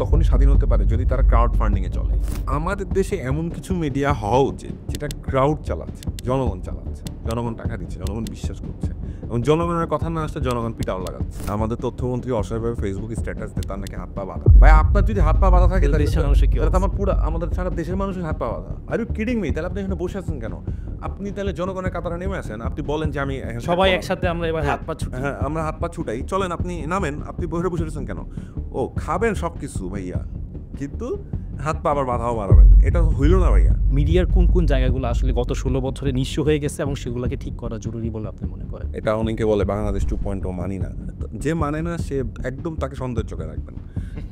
তখনই স্বাধীন হতে পারে যদি তারা ক্রাউড ফান্ডিংয়ে চলে। আমাদের দেশে এমন কিছু মিডিয়া হওয়া উচিত যেটা ক্রাউড চালাচ্ছে, জনগণ চালাচ্ছে, জনগণ টাকা দিচ্ছে, জনগণ বিশ্বাস করছে এবং জনগণের কথা না আসলে জনগণ পিটাও লাগাচ্ছে। আমাদের তথ্যমন্ত্রী অসহায়ভাবে ফেসবুক স্ট্যাটাস দিয়ে তার নাকি হাত পা বাঁধা। ভাই আপনার যদি হাত পা বাঁধা থাকে তাহলে তো আমার পুরো আমাদের সারা দেশের মানুষের হাত পা বাঁধা। Are you kidding me? তাহলে আপনি এখানে বসে আছেন কেন? আপনি তাহলে জনগণের কাতারে নেমে আসেন, আপনি বলেন যে আমি সবাই একসাথে আমরা এবার হাত পা ছুটি। হ্যাঁ, আমরা হাত পা ছুটাই, চলেন আপনি নামেন, আপনি বসে বসে রয়েছেন কেন? ও খাবেন সব কিছু ভাইয়া, কিন্তু হাত পা আবার বাধাও বাড়াবেন, এটা হইল না ভাইয়া। মিডিয়ার কোন কোন জায়গাগুলো আসলে গত 16 বছরে নিঃস্ব হয়ে গেছে এবং সেগুলোকে ঠিক করা জরুরি বলে আপনি মনে করেন? এটা অনেকে বলে বাংলাদেশ 2.0 মানি না। যে মানে না সে একদম তাকে সন্দেহের চোখে রাখবেন।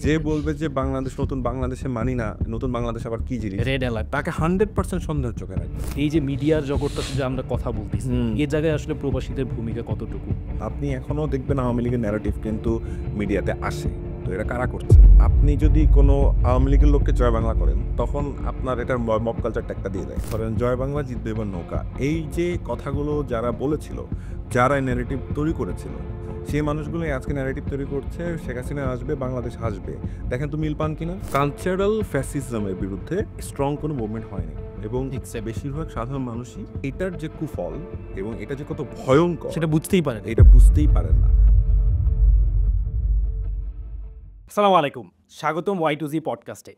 যে বলবে যে বাংলাদেশ নতুন বাংলাদেশে মানি না, নতুন বাংলাদেশ আবার কি জিনিস, রেড অ্যালার্ট। তাকে 100% সন্দেহের চোখে রাখবেন। এই যে মিডিয়ার জগৎটা যে আমরা কথা বলতেছি, এই জায়গায় আসলে প্রবাসীদের ভূমিকা কতটুকু? আপনি এখনও দেখবেন আওয়ামী লীগের ন্যারেটিভ কিন্তু মিডিয়াতে আসে, তো এটা কারা করছে? আপনি যদি কোনো আওয়ামী লীগের লোককে জয় বাংলা করেন তখন আপনার এটার মব কালচার ট্যাগটা দিয়ে দেয়, ধরেন জয় বাংলা জিতবে এবার নৌকা। এই যে কথাগুলো যারা বলেছিল, যারা ন্যারেটিভ তৈরি করেছিল, সেই মানুষগুলো আজকে ন্যারেটিভ তৈরি করছে শেখ হাসিনা আসবে, বাংলাদেশ আসবে। দেখেন তো মিল পান কিনা? কালচারাল ফ্যাসিজমের বিরুদ্ধে স্ট্রং কোনো মুভমেন্ট হয়নি এবং বেশিরভাগ সাধারণ মানুষই এটার যে কুফল এবং এটা যে কত ভয়ঙ্কর সেটা বুঝতেই পারেন। এটা বুঝতেই পারেন না। আসসালামু আলাইকুম, স্বাগতম Y2Z পডকাস্টে।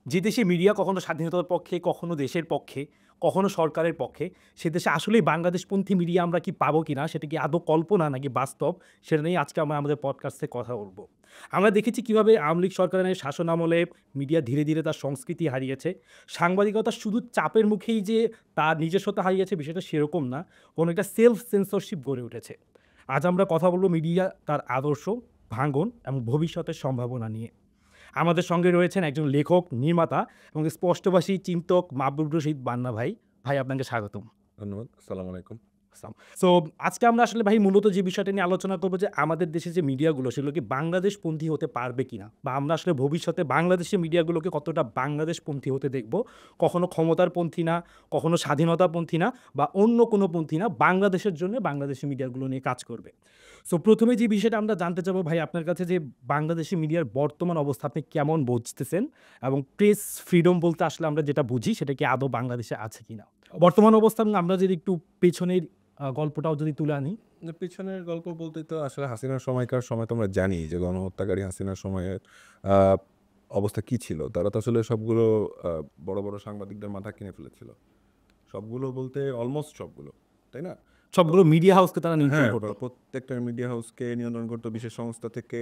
যে দেশে মিডিয়া কখনো স্বাধীনতার পক্ষে, কখনো দেশের পক্ষে, কখনো সরকারের পক্ষে, সে দেশে আসলেই বাংলাদেশপন্থী মিডিয়া আমরা কি পাবো কিনা, সেটা কি আদৌ কল্পনা নাকি বাস্তব, সেটা নিয়ে আজকে আমরা আমাদের পডকাস্টে কথা বলবো। আমরা দেখেছি কীভাবে আওয়ামী লীগ সরকারের শাসন আমলে মিডিয়া ধীরে ধীরে তার সংস্কৃতি হারিয়েছে। সাংবাদিকতা শুধু চাপের মুখেই যে তার নিজস্বতা হারিয়েছে বিষয়টা সেরকম না, কোনো একটা সেলফ সেন্সরশিপ গড়ে উঠেছে। আজ আমরা কথা বলবো মিডিয়া, তার আদর্শ, ভাঙন এবং ভবিষ্যতের সম্ভাবনা নিয়ে। আমাদের সঙ্গে রয়েছেন একজন লেখক, নির্মাতা এবং স্পষ্টভাষী চিন্তক মাহবুব রশিদ বান্না ভাই। ভাই, আপনাকে স্বাগতম। ধন্যবাদ। আসসালামু আলাইকুম। সো আজকে আমরা আসলে ভাই মূলত যে বিষয়টা নিয়ে আলোচনা করবো যে আমাদের দেশে যে মিডিয়াগুলো সেগুলো কি বাংলাদেশপন্থী হতে পারবে কিনা, বা আমরা আসলে ভবিষ্যতে বাংলাদেশের মিডিয়াগুলোকে কতটা বাংলাদেশপন্থী হতে দেখব। কখনো ক্ষমতার পন্থী না, কখনো স্বাধীনতাপন্থী না, বা অন্য কোনো পন্থী না, বাংলাদেশের জন্য বাংলাদেশি মিডিয়াগুলো নিয়ে কাজ করবে। সো প্রথমে যে বিষয়টা আমরা জানতে চাবো ভাই আপনার কাছে, যে বাংলাদেশি মিডিয়ার বর্তমান অবস্থা আপনি কেমন বুঝতেছেন, এবং প্রেস ফ্রিডম বলতে আসলে আমরা যেটা বুঝি সেটা কি আদৌ বাংলাদেশে আছে কিনা বর্তমান অবস্থা। আমরা যদি একটু পেছনের গল্পটাও যদি তুলে আনি। পিছনের গল্প বলতে তো আসলে হাসিনার সময়কার সময় তো আমরা জানি যে গণহত্যাকারী হাসিনার সময়ের অবস্থা কি ছিল। তারা তো আসলে সবগুলো বড় বড় সাংবাদিকদের মাথা কিনে ফেলেছিল, সবগুলো বলতে অলমোস্ট সবগুলো, তাই না? সবগুলো মিডিয়া হাউসকে তারা নিয়ন্ত্রণ করতো। প্রত্যেকটা মিডিয়া হাউসকে নিয়ন্ত্রণ করতো। বিশেষ সংস্থা থেকে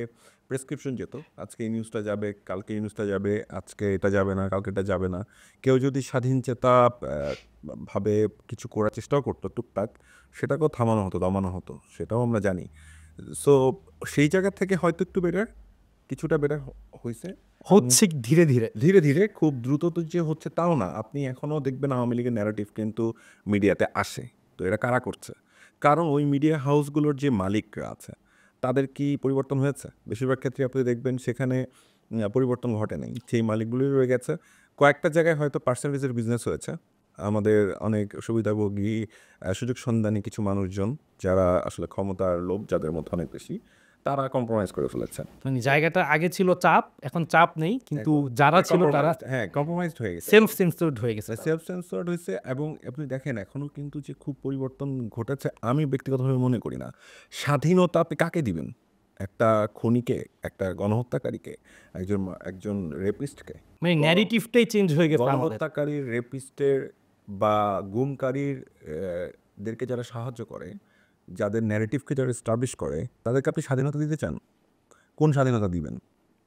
প্রেসক্রিপশন যেত, আজকে এই নিউজটা যাবে, কালকে এই নিউজটা যাবে, আজকে এটা যাবে না, কালকে এটা যাবে না। কেউ যদি স্বাধীন চেতা ভাবে কিছু করার চেষ্টাও করতো টুকটাক, সেটাকেও থামানো হতো, দমানো হতো, সেটাও আমরা জানি। সো সেই জায়গা থেকে হয়তো একটু বেটার, কিছুটা বেটার হচ্ছে ধীরে ধীরে ধীরে ধীরে। খুব দ্রুত তো যে হচ্ছে তাও না। আপনি এখনও দেখবেন আওয়ামী লীগের ন্যারেটিভ কিন্তু মিডিয়াতে আসে, তো এরা কারা করছে? কারণ ওই মিডিয়া হাউসগুলোর যে মালিকরা আছে তাদের কি পরিবর্তন হয়েছে? বেশিরভাগ ক্ষেত্রে আপনি দেখবেন সেখানে পরিবর্তন ঘটে নাই, সেই মালিকগুলোই রয়ে গেছে। কয়েকটা জায়গায় হয়তো পার্সেন্টেজের বিজনেস হয়েছে। আমাদের অনেক সুবিধাভোগী সুযোগ সন্ধানী কিছু মানুষজন যারা আসলে ক্ষমতার লোভ যাদের মধ্যে অনেক বেশি, তারা কম্প্রোমাইজ করে ফেলেছে। মানে জায়গাটা আগে ছিল চাপ, এখন চাপ নেই, কিন্তু যারা ছিল তারা কম্প্রোমাইজড হয়ে গেছে, সেলফ সেন্সরড হয়ে গেছে। এবং আপনি দেখেন এখনও কিন্তু যে খুব পরিবর্তন ঘটেছে আমি ব্যক্তিগতভাবে মনে করি না। স্বাধীনতা আপনি কাকে দিবেন? একটা খুনিকে, একটা গণহত্যাকারীকে, একজন রেপিস্টকে? মানে ন্যারেটিভটাই চেঞ্জ হয়ে গেছে। গণহত্যাকারীর, রেপিস্টের বা গুমকারীর দেরকে যারা সাহায্য করে, যাদের ন্যারেটিভকে যারা এস্টাবলিশ করে, তাদেরকে আপনি স্বাধীনতা দিতে চান? কোন স্বাধীনতা দিবেন?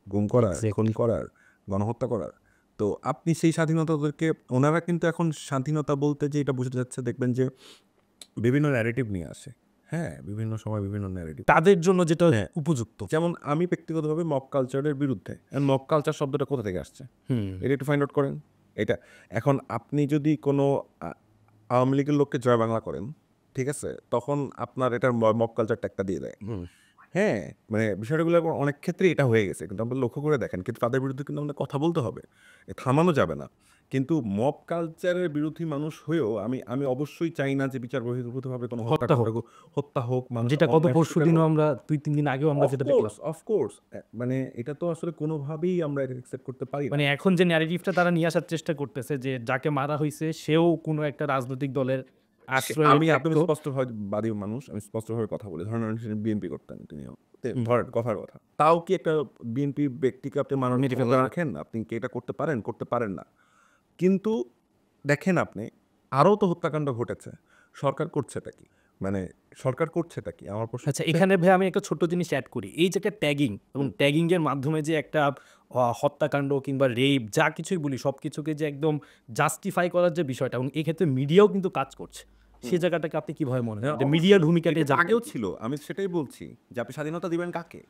গুম করার, খুন করার, গণহত্যা করার? তো আপনি সেই স্বাধীনতা ওদেরকে, ওনারা কিন্তু এখন স্বাধীনতা বলতে যে এটা বোঝা যাচ্ছে, দেখবেন যে বিভিন্ন ন্যারেটিভ নিয়ে আসে। হ্যাঁ, বিভিন্ন সময় বিভিন্ন ন্যারেটিভ তাদের জন্য যেটা উপযুক্ত। যেমন আমি ব্যক্তিগতভাবে মব কালচারের বিরুদ্ধে। মব কালচার শব্দটা কোথা থেকে আসছে এটা একটু ফাইন্ড আউট করেন। এটা এখন আপনি যদি কোনো আওয়ামী লীগের লোককে জয় বাংলা করেন, ঠিক আছে, তখন আপনার এটার মব কালচার ট্যাগটা দিয়ে দেয়। হ্যাঁ, মানে বিষয়গুলো অনেক ক্ষেত্রেই এটা হয়ে গেছে। কিন্তু আপনারা লক্ষ্য করে দেখেন কিন্তু তাদের বিরুদ্ধে কিন্তু আমাদের কথা বলতে হবে। থামানো যাবে না। কিন্তু মব কালচারের বিরোধী মানুষ হয়েও আমি অবশ্যই চাই না যে বিচার বহির্ভূতভাবে কোনো হত্যা হোক। হত্যা হোক, মানুষের যেটা গত অন্যায় পরশুদিনও আমরা ২-৩ দিন আগেও আমরা যেটা দেখলাম। অফ কোর্স মানে এটা তো আসলে কোনোভাবেই আমরা এটা অ্যাকসেপ্ট করতে পারি না। মানে এখন যে ন্যারেটিভটা তারা নিয়ে আসার চেষ্টা করতেছে যে যাকে মারা হইছে সেও কোনো একটা রাজনৈতিক দলের আশ্রয়ে আমি একদম থাকতো। স্পষ্টবাদী মানুষ। আমি স্পষ্টভাবে কথা বলি। ধরেন বিএনপি করতেন তিনিও। হুম। ধরেন কথার কথা। তাও কি একটা বিএনপি ব্যক্তিকে আপনি মারার মেরে ক্ষমতা ফেলা। রাখেন? আপনি কি এটা করতে পারেন? করতে পারেন না। কিন্তু দেখেন আপনি আরও তো হত্যাকাণ্ড ঘটেছে। সরকার করছেটা কি? মানে সরকার করছেটা কি? আমার প্রশ্ন আচ্ছা, হচ্ছে এখানে ভাই আমি একটা ছোট্ট জিনিস এড করি। এই যে একটা ট্যাগিং এবং ট্যাগিং এর মাধ্যমে যে একটা হত্যাকাণ্ড কিংবা রেপ যা কিছুই বলি সবকিছুকে যে একদম জাস্টিফাই করার যে বিষয়টা এবং এক্ষেত্রে মিডিয়াও কিন্তু কাজ করছে। সে জায়গাটাকে আপনি কিভাবে মনে হ্যাঁ, করেন? যে অবশ্যই। মিডিয়ার ভূমিকাটা এটা জানতে আগেও ছিল। আমি সেটাই বলছি যে আপনি স্বাধীনতা দিবেন কাকে?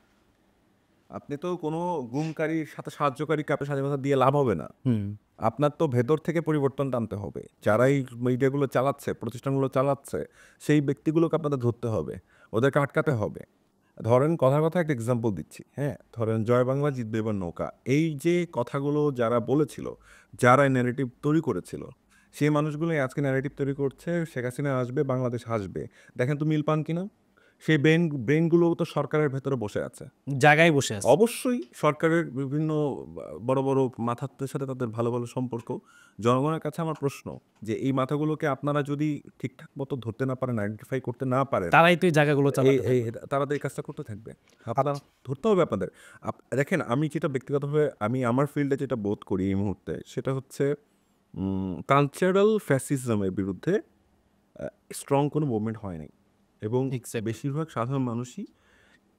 আপনি তো কোনো গুমকারীর সাথে সাহায্যকারীকে আপনি স্বাধীনতা দিয়ে লাভ হবে না। হুম। আপনার তো ভেতর থেকে পরিবর্তনটা আনতে হবে। যারা এই মিডিয়াগুলো চালাচ্ছে, প্রতিষ্ঠানগুলো চালাচ্ছে, সেই ব্যক্তিগুলোকে আপনাদের ধরতে হবে। ওদেরকে আটকাতে হবে। ধরেন কথার কথা একটা এক্সাম্পল দিচ্ছি, হ্যাঁ? ধরেন জয় বাংলা জিতবে এবার নৌকা। এই যে কথাগুলো যারা বলেছিল, যারা এই ন্যারেটিভ তৈরি করেছিল, সেই মানুষগুলোই আজকে ন্যারেটিভ তৈরি করছে, শেখ হাসিনা আসবে, বাংলাদেশ হাসবে। দেখেন তো মিল পান কিনা? সেই ব্রেইনগুলোও তো সরকারের ভেতরে বসে আছে। জায়গায় বসে আছে। অবশ্যই সরকারের বিভিন্ন বড়, বড় মাথাদের সাথে তাদের ভালো, ভালো সম্পর্ক। জনগণের কাছে আমার প্রশ্ন যে এই মাথাগুলোকে আপনারা যদি ঠিকঠাক মতো ধরতে না পারেন, আইডেন্টিফাই করতে না পারেন, তারাই তো এই জায়গাগুলো এই চালাতে এই থাকবে। তারা তো এই কাজটা করতে থাকবে। আপনারা ধরতে হবে আপনাদের। দেখেন আমি যেটা ব্যক্তিগতভাবে আমি আমার ফিল্ডে যেটা বোধ করি এই মুহূর্তে সেটা হচ্ছে কালচারাল ফ্যাসিজমের বিরুদ্ধে স্ট্রং কোনো মুভমেন্ট হয় নাই। এবং এক্সাক্টলি। বেশিরভাগ সাধারণ মানুষই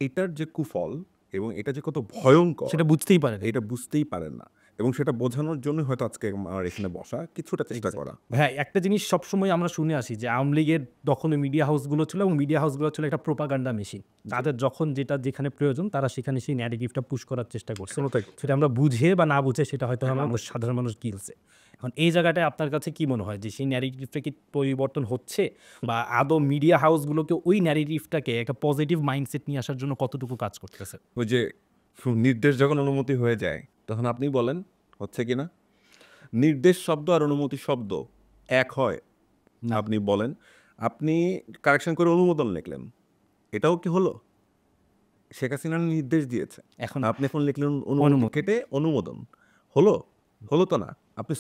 এটার যে কুফল এবং এটা যে কত ভয়ঙ্কর সেটা বুঝতেই পারে না। এটা বুঝতেই পারেন না। এবং সেটা বোঝানোর জন্যই হয়তো আজকে আমার এখানে বসা, কিছুটা চেষ্টা করা। ভাই একটা জিনিস সবসময় আমরা শুনে আসি যে আওয়ামী লীগের দখলে মিডিয়া হাউসগুলো ছিল এবং মিডিয়া হাউসগুলো ছিল একটা প্রোপাগান্ডা মেশিন। তাদের যখন যেটা যেখানে প্রয়োজন তারা সেখানে সেই ন্যারেটিভটা পুশ করার চেষ্টা করছে। কোনোটাই সেটা আমরা বুঝে বা না বুঝে সেটা হয়তো আমরা সাধারণ মানুষ গিলছে। এখন এই জায়গাটায় আপনার কাছে কি মনে হয় যে সেই ন্যারেটিভটা কি পরিবর্তন হচ্ছে বা আদৌ মিডিয়া হাউসগুলোকে ওই ন্যারেটিভটাকে একটা পজিটিভ মাইন্ডসেট নিয়ে আসার জন্য কতটুকু কাজ করতেছে? ওই যে নির্দেশ যখন অনুমতি হয়ে যায় তখন আপনি বলেন হচ্ছে কি না? নির্দেশ শব্দ আর অনুমতি শব্দ এক হয়? না। আপনি বলেন। আপনি কারেকশন করে অনুমোদন লিখলেন। এটাও কি হলো? শেখ হাসিনা নির্দেশ দিয়েছে। এখন আপনি এখন লিখলেন অনুমতি অনুমতি। কেটে অনুমোদন। হলো? হলো তো না। আপনি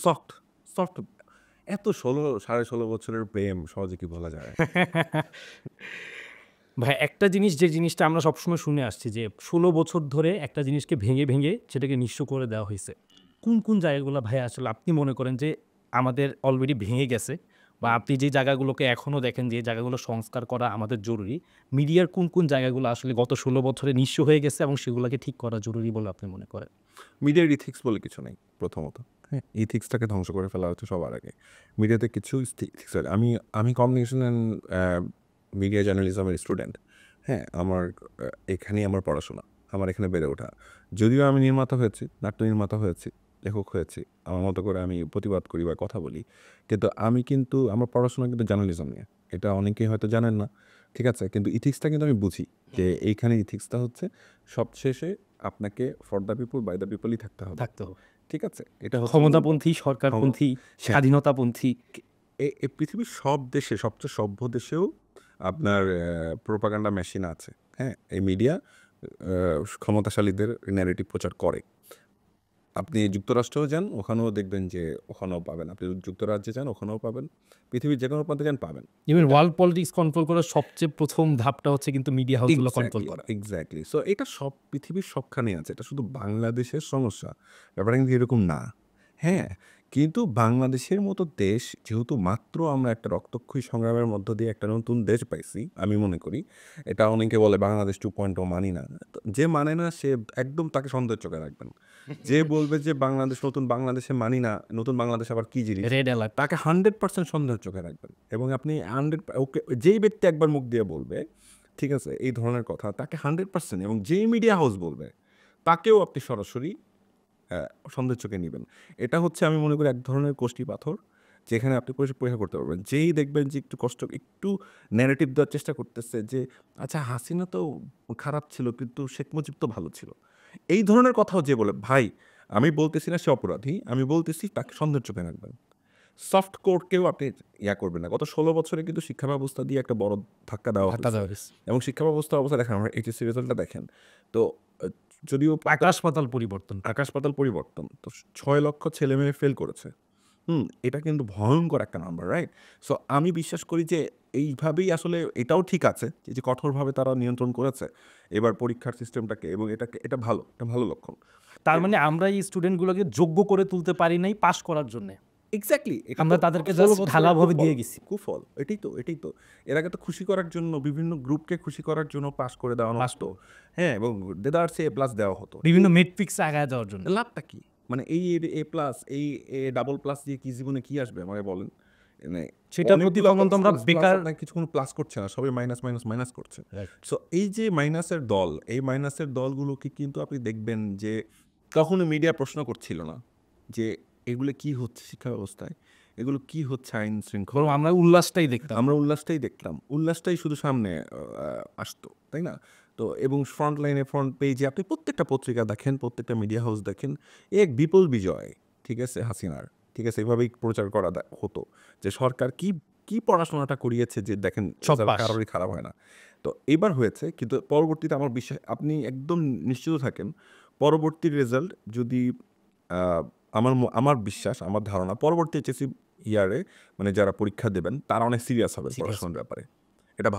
সফট এত 16.5 বছরের প্রেম সহজে কি বলা যায়? ভাই একটা জিনিস যে জিনিসটা আমরা সবসময় শুনে আসছি যে ১৬ বছর ধরে একটা জিনিসকে ভেঙে, ভেঙে সেটাকে নিঃস্ব করে দেওয়া হইছে। কোন জায়গাগুলো ভাই আসলে আপনি মনে করেন যে আমাদের অলরেডি ভেঙে গেছে বা আপনি যে জায়গাগুলোকে এখনো দেখেন যে এই জায়গাগুলো সংস্কার করা আমাদের জরুরি। মিডিয়ার কোন জায়গাগুলো আসলে গত ১৬ বছরে নিঃস্ব হয়ে গেছে এবং সেগুলোকে ঠিক করা জরুরি বলে আপনি মনে করেন? মিডিয়ার ইথিক্স বলে কিছু নেই প্রথমত। হ্যাঁ? ইথিক্সটাকে ধ্বংস করে ফেলা হচ্ছে সবার আগে। মিডিয়াতে কিছু ইথিক্স আমি কমিউনিকেশন অ্যান্ড মিডিয়া জার্নালিজমের স্টুডেন্ট। হ্যাঁ? আমার এখানেই আমার পড়াশোনা। আমার এখানে বেড়ে ওঠা। যদিও আমি নির্মাতা হয়েছি, নাট্য নির্মাতা হয়েছি, লেখক হয়েছি। আমার মতো করে আমি প্রতিবাদ করি বা কথা বলি। কিন্তু আমি কিন্তু আমার পড়াশোনা কিন্তু জার্নালিজম নিয়ে। এটা অনেকেই হয়তো জানেন না। ঠিক আছে? কিন্তু ইথিক্সটা কিন্তু আমি বুঝি যে এইখানে ইথিক্সটা হচ্ছে সবশেষে আপনাকে for the people by the পিপলই থাকতে হবে। থাকতে হবে। ঠিক আছে? এটা হচ্ছে ক্ষমতাপন্থী, সরকারপন্থী, হ্যাঁ। স্বাধীনতাপন্থী। এই পৃথিবীর সব দেশে সবচেয়ে সভ্য দেশেও আপনার প্রোপাগান্ডা মেশিন আছে। হ্যাঁ? এই মিডিয়া ক্ষমতাশালীদের ন্যারেটিভ প্রচার করে। আপনি যুক্তরাষ্ট্রেও যান, ওখানেও দেখবেন যে ওখানেও পাবেন। আপনি যুক্তরাজ্যে যান, ওখানেও পাবেন। পৃথিবীর যেকোনো প্রান্তে যান পাবেন। ইভেন ওয়ার্ল্ড পলিটিক্স কন্ট্রোল করার সবচেয়ে ১ম ধাপটা হচ্ছে কিন্তু মিডিয়া হাউসগুলো কন্ট্রোল করা। এক্সাক্টলি। সো এটা সব পৃথিবীর সবখানেই আছে। এটা শুধু বাংলাদেশের সমস্যা। ব্যাপারটা কিন্তু এরকম না। হ্যাঁ? কিন্তু বাংলাদেশের মতো দেশ যেহেতু মাত্র আমরা একটা রক্তক্ষয়ী সংগ্রামের মধ্য দিয়ে একটা নতুন দেশ পাইছি, আমি মনে করি। এটা অনেকে বলে বাংলাদেশ 2.0 মানি না। তো যে মানে না সে একদম তাকে সন্দেহের চোখে রাখবেন। যে বলবে যে বাংলাদেশ নতুন বাংলাদেশে মানি না, নতুন বাংলাদেশ আবার কি জিনিস? Red alert. তাকে 100% সন্দেহের চোখে রাখবেন এবং আপনি 100 ওকে যেই ব্যক্তি একবার মুখ দিয়ে বলবে, ঠিক আছে? এই ধরনের কথা তাকে 100% এবং যেই মিডিয়া হাউস বলবে, তাকেও আপনি সরাসরি সন্দেহের চোখে নিবেন। এটা হচ্ছে আমি মনে করি এক ধরনের কষ্টি পাথর যেখানে আপনি পরীক্ষা করতে পারবেন। যেই দেখবেন যে একটু কষ্ট, একটু ন্যারেটিভ দেওয়ার চেষ্টা করতেছে যে আচ্ছা হাসিনা তো খারাপ ছিল কিন্তু শেখ মুজিব তো ভালো ছিল, এই ধরনের কথাও যে বলে, ভাই আমি বলতেছি না সে অপরাধী, আমি বলতেছি তাকে সন্দেহের চোখে রাখবেন। সফট কোর্টকেও আপনি করবেন না। গত ১৬ বছরে কিন্তু শিক্ষা ব্যবস্থা দিয়ে একটা বড় ধাক্কা দেওয়া ধাক্কা হয়েছে। দেওয়া হয়েছে। এবং শিক্ষা ব্যবস্থার অবস্থা দেখেন, আমরা এইচএসসি রেজাল্টটা দেখেন। তো যদিও আকাশ পাতাল পরিবর্তন। আকাশ পাতাল পরিবর্তন। তো ৬ লক্ষ ছেলেমেয়ে ফেল করেছে। এটা কিন্তু ভয়ংকর একটা নাম্বার, রাইট? সো আমি বিশ্বাস করি যে এইভাবেই আসলে এটাও ঠিক আছে যে কঠোরভাবে তারা নিয়ন্ত্রণ করেছে এবার পরীক্ষার সিস্টেমটাকে, এবং এটা ভালো, এটা ভালো লক্ষণ। তার মানে আমরা এই স্টুডেন্টগুলোকে যোগ্য করে তুলতে পারি নাই পাস করার জন্যে। এক্সাক্টলি, আমরা তাদেরকে just ঢালাওভাবে দিয়ে গেছি। কুফল এটাই তো এর আগে তো খুশি করার জন্য বিভিন্ন গ্রুপকে খুশি করার জন্য পাস করে দেওয়া পাস হতো। হ্যাঁ, এবং দেদার সে প্লাস দেওয়া হতো। বিভিন্ন মেট্রিক্সে আগায় যাওয়ার জন্য। লাভটা কি? মানে এই এ প্লাস, এই এ ডাবল প্লাস দিয়ে কি জীবনে কি আসবে আমাকে বলেন? মানে সেটার অনেকগুলো প্রতিফলন তো আমরা plus বেকার আপনার কিছু কোনো প্লাস করছে না, সবাই মাইনাস করছে। Right. সো এই যে মাইনাসের দল, এই মাইনাসের দলগুলোকে কিন্তু আপনি দেখবেন যে কখনো মিডিয়া প্রশ্ন করছিল না যে এগুলো কি হচ্ছে শিক্ষা ব্যবস্থায়, এগুলো কি হচ্ছে আইন শৃঙ্খলা। বরং আমরা উল্লাসটাই দেখতাম। আমরা উল্লাসটাই দেখতাম, উল্লাসটাই শুধু সামনে আসতো, তাই না? তো এবং ফ্রন্ট লাইনে, ফ্রন্ট পেজে আপনি প্রত্যেকটা পত্রিকা দেখেন, প্রত্যেকটা মিডিয়া হাউস দেখেন, এক বিপুল বিজয়, ঠিক আছে, হাসিনার, ঠিক আছে, এভাবেই প্রচার করা হতো যে সরকার কি কি পড়াশোনাটা করিয়েছে যে দেখেন সব result পাস। কারোরই খারাপ হয় না। তো এবার হয়েছে, কিন্তু পরবর্তীতে আমার বিশ্বাস, আপনি একদম নিশ্চিত থাকেন, পরবর্তী রেজাল্ট যদি আমার বিশ্বাস, আমার ধারণা পরবর্তী এইচএসসি ইয়ারে মানে যারা পরীক্ষা দেবেন তারা অনেক সিরিয়াস হবে Serious পড়াশোনার ব্যাপারে। এটা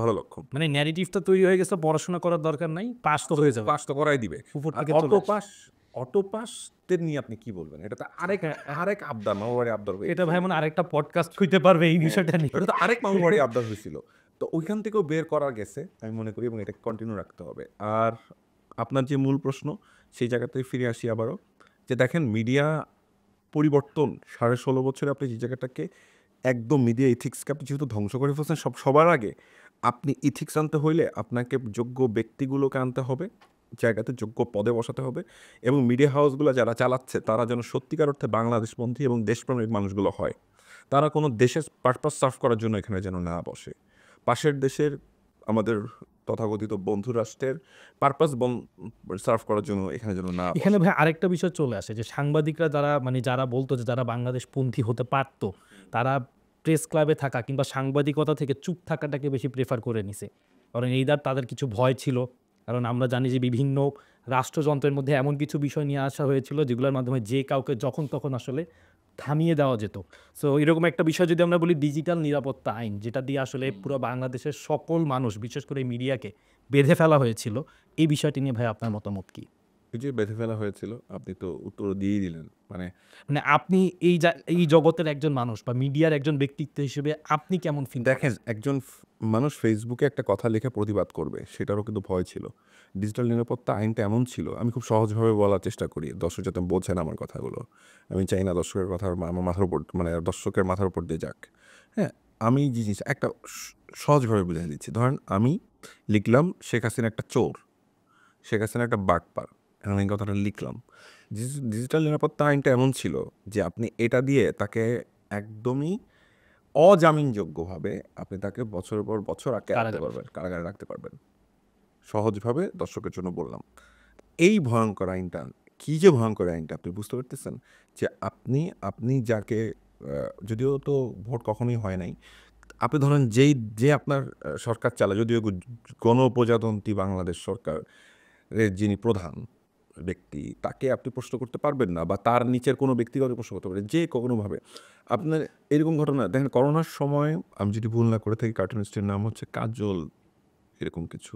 ভালো লক্ষণ। মানে ন্যারেটিভটা তৈরি হয়ে গেছে, পড়াশোনা করার দরকার নাই, পাস তো হয়ে যাবে। পাস তো করাই দিবে। উপর আর থেকে চলে আসে। অটো পাসদের নিয়ে আপনি কি বলবেন? এটা তো আরেক আবদার, মামাবাড়ি আবদার হয়ে এটা ভাই মনে হয় আরেকটা পডকাস্ট হইতে পারবে এই বিষয়টা নিয়ে। এটা তো আরেক মামাবাড়ি আবদার হয়েছিল। তো ওইখান থেকেও বের করা গেছে আমি মনে করি, এবং এটা কন্টিনিউ রাখতে হবে। আর আপনার যে মূল প্রশ্ন, সেই জায়গাতেই ফিরে আসি আবারও, যে দেখেন মিডিয়া পরিবর্তন ১৬.৫ বছরে আপনি যে জায়গাটাকে একদম মিডিয়া ইথিক্সকে আপনি যেহেতু ধ্বংস করে ফেলছেন, সবার আগে আপনি ইথিক্স আনতে হইলে আপনাকে যোগ্য ব্যক্তিগুলোকে আনতে হবে, জায়গাতে যোগ্য পদে বসাতে হবে, এবং মিডিয়া হাউসগুলো যারা চালাচ্ছে তারা যেন সত্যিকার অর্থে বাংলাদেশপন্থী এবং দেশপ্রেমিক মানুষগুলো হয়। তারা কোনো দেশের পারপাস সার্ভ করার জন্য এখানে যেন না বসে, পাশের দেশের আমাদের তথাকথিত বন্ধু রাষ্ট্রের পারপাস সার্ভ করার জন্য এখানে যেন না বসে। এখানে ভাই আরেকটা বিষয় চলে আসে যে সাংবাদিকরা যারা বলতো যে যারা বাংলাদেশপন্থী হতে পারতো, তারা প্রেস ক্লাবে থাকা কিংবা সাংবাদিকতা থেকে চুপ থাকাটাকে বেশি প্রেফার করে নিছে। কারণ এইদার তাদের কিছু ভয় ছিল। কারণ আমরা জানি যে বিভিন্ন রাষ্ট্রযন্ত্রের মধ্যে এমন কিছু বিষয় নিয়ে আসা হয়েছিল যেগুলোর মাধ্যমে যে কাউকে যখন তখন আসলে থামিয়ে দেওয়া যেত। সো এরকম একটা বিষয় যদি আমরা বলি ডিজিটাল নিরাপত্তা আইন, যেটা দিয়ে আসলে পুরো বাংলাদেশের সকল মানুষ, বিশেষ করে মিডিয়াকে বেঁধে ফেলা হয়েছিল, এই বিষয়টি নিয়ে ভাই আপনার মতামত কি? এই যে বেঁধে ফেলা হয়েছিল, আপনি তো উত্তর দিয়েই দিলেন। মানে মানে আপনি এই জগতের একজন মানুষ বা মিডিয়ার একজন ব্যক্তিত্ব হিসেবে আপনি কেমন ফিল দেখেন, একজন মানুষ ফেসবুকে একটা কথা লিখে প্রতিবাদ করবে, সেটারও কিন্তু ভয় ছিল। ডিজিটাল নিরাপত্তা আইনটা এমন ছিল, আমি খুব সহজভাবে বলার চেষ্টা করি, দর্শক যাতে বোঝেন আমার কথাগুলো। আমি চাই না দর্শকের কথা আমার মাথার উপর, মানে দর্শকের মাথার উপর দিয়ে যাক। হ্যাঁ, আমি জিনিস একটা সহজভাবে বুঝিয়ে দিচ্ছি। ধরেন আমি লিখলাম শেখ হাসিনা একটা চোর, শেখ হাসিনা একটা বাটপার, আমি এই কথাটা লিখলাম। ডিজিটাল নিরাপত্তা আইনটা এমন ছিল যে আপনি এটা দিয়ে তাকে একদমই অজামিনযোগ্যভাবে আপনি তাকে বছরের পর বছর কারাগারে রাখতে পারবেন। সহজভাবে দর্শকের জন্য বললাম। এই ভয়ঙ্কর আইনটা, কি যে ভয়ঙ্কর আইনটা, আপনি বুঝতে পারতেছেন? যে আপনি যাকে যদিও তো ভোট কখনোই হয় নাই। আপনি ধরেন যে আপনার সরকার চালায়, যদিও গণপ্রজাতন্ত্রী বাংলাদেশ সরকারের যিনি প্রধান ব্যক্তি, তাকে আপনি প্রশ্ন করতে পারবেন না, বা তার নিচের কোনো ব্যক্তিগত প্রশ্ন করতে পারেন যে কোনোভাবে। আপনার এরকম ঘটনা দেখেন, করোনার সময় আমি যদি ভুল না করে থাকি, কার্টুনিস্টের নাম হচ্ছে কাজল, এরকম কিছু।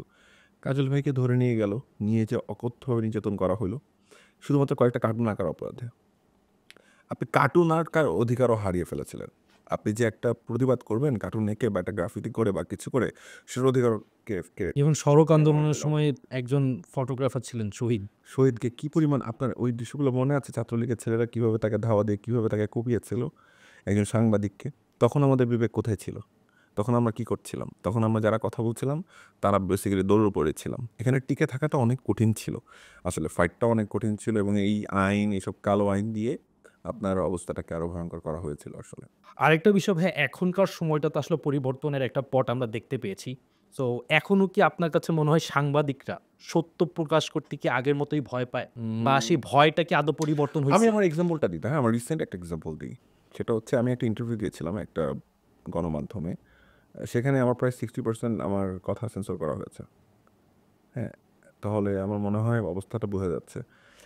কাজল ভাইকে ধরে নিয়ে গেল, নিয়ে যে অকথ্যভাবে নির্যাতন করা হলো শুধুমাত্র কয়েকটা কার্টুন আঁকার অপরাধে। আপনি কার্টুন আঁকার অধিকারও হারিয়ে ফেলেছিলেন। আপনি যে একটা প্রতিবাদ করবেন কার্টুন এঁকে বা একটা গ্রাফিতি করে বা কিছু করে, সেটার অধিকার এবং সড়ক আন্দোলনের সময় একজন ফটোগ্রাফার ছিলেন শহীদ। শহীদকে কি পরিমাণ, আপনার ওই দৃশ্যগুলো মনে আছে? ছাত্রলীগের ছেলেরা কীভাবে তাকে ধাওয়া দিয়ে কীভাবে তাকে কুপিয়েছিল একজন সাংবাদিককে। তখন আমাদের বিবেক কোথায় ছিল? তখন আমরা কি করছিলাম? তখন আমরা যারা কথা বলছিলাম তারা বেসিক্যালি দৌড়ে পড়েছিলাম। এখানে টিকে থাকাটা অনেক কঠিন ছিল, আসলে ফাইটটাও অনেক কঠিন ছিল, এবং এই আইন, এইসব কালো আইন দিয়ে আপনার অবস্থাটাকে আরো ভয়ঙ্কর করা হয়েছিল আসলে। আরেকটা বিষয় ভাই, এখনকার সময়টা তো আসলে পরিবর্তনের একটা পট আমরা দেখতে পেয়েছি। সো এখনো কি আপনার কাছে মনে হয় সাংবাদিকরা সত্য প্রকাশ করতে কি আগের মতোই ভয় পায়? বা সেই ভয়টা কি আদৌ পরিবর্তন আমি হইছে? আমার এক্সাম্পলটা দিই, হ্যাঁ? আমার রিসেন্ট একটা এক্সাম্পল দিই। সেটা হচ্ছে আমি একটা ইন্টারভিউ দিয়েছিলাম একটা গণমাধ্যমে। সেখানে আমার প্রায় 60% আমার কথা সেন্সর করা হয়েছে। হ্যাঁ? তাহলে আমার মনে হয় অবস্থাটা বোঝা যাচ্ছে।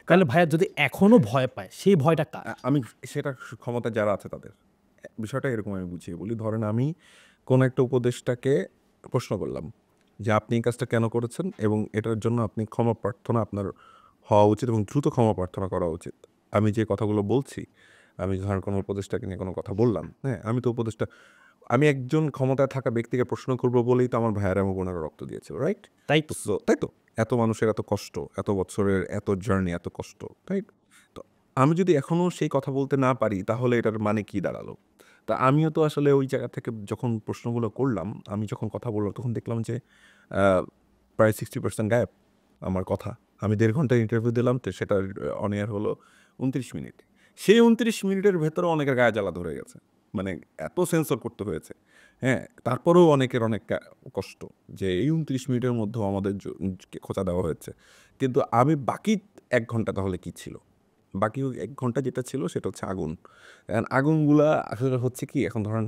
তাহলে ভাইয়া যদি এখনো ভয় পায়, সেই ভয়টা কার? আমি সেটা ক্ষমতায় যারা আছে তাদের। বিষয়টা এরকম আমি বুঝিয়ে বলি। ধরেন আমি কোনো একটা উপদেষ্টাকে প্রশ্ন করলাম যে, "আপনি এই কাজটা কেন করেছেন? এবং এটার জন্য আপনি ক্ষমা প্রার্থনা আপনার হওয়া উচিত এবং দ্রুত ক্ষমা প্রার্থনা করা উচিত।" আমি যে কথাগুলো বলছি, আমি ধরেন কোনো উপদেষ্টাকে নিয়ে কোনো কথা বললাম, হ্যাঁ? আমি একজন ক্ষমতায় থাকা ব্যক্তিকে প্রশ্ন করব বলেই তো আমার ভাইয়েরা এবং বোনেরা রক্ত দিয়েছিল, রাইট? তাই তো। তাই তো? এত মানুষের এত কষ্ট, এত বছরের এত জার্নি, এত কষ্ট, রাইট? তো আমি যদি এখনো সেই কথা বলতে না পারি তাহলে এটার মানে কি দাঁড়ালো? তা আমিও তো আসলে ওই জায়গা থেকে যখন প্রশ্নগুলো করলাম, আমি যখন কথা বললাম তখন দেখলাম যে আ প্রায় 60% গায়েব আমার কথা। আমি ১.৫ ঘন্টার ইন্টারভিউ দিলাম তো সেটার অন এয়ার হলো ২৯ মিনিট। সেই ২৯ মিনিটের ভেতরে অনেকের গায়ে জ্বালা ধরে গেছে। মানে এত সেন্সর করতে হয়েছে। হ্যাঁ? তারপরেও অনেকের অনেক কষ্ট যে এই ২৯ মিনিটের মধ্যেও আমাদের খোঁচা দেওয়া হয়েছে। কিন্তু আমি বাকি ১ ঘন্টা তাহলে কি ছিল? বাকি ওই ১ ঘন্টা যেটা ছিল সেটা হচ্ছে আগুন। এখন আগুনগুলা আসলে হচ্ছে কি এখন ধরেন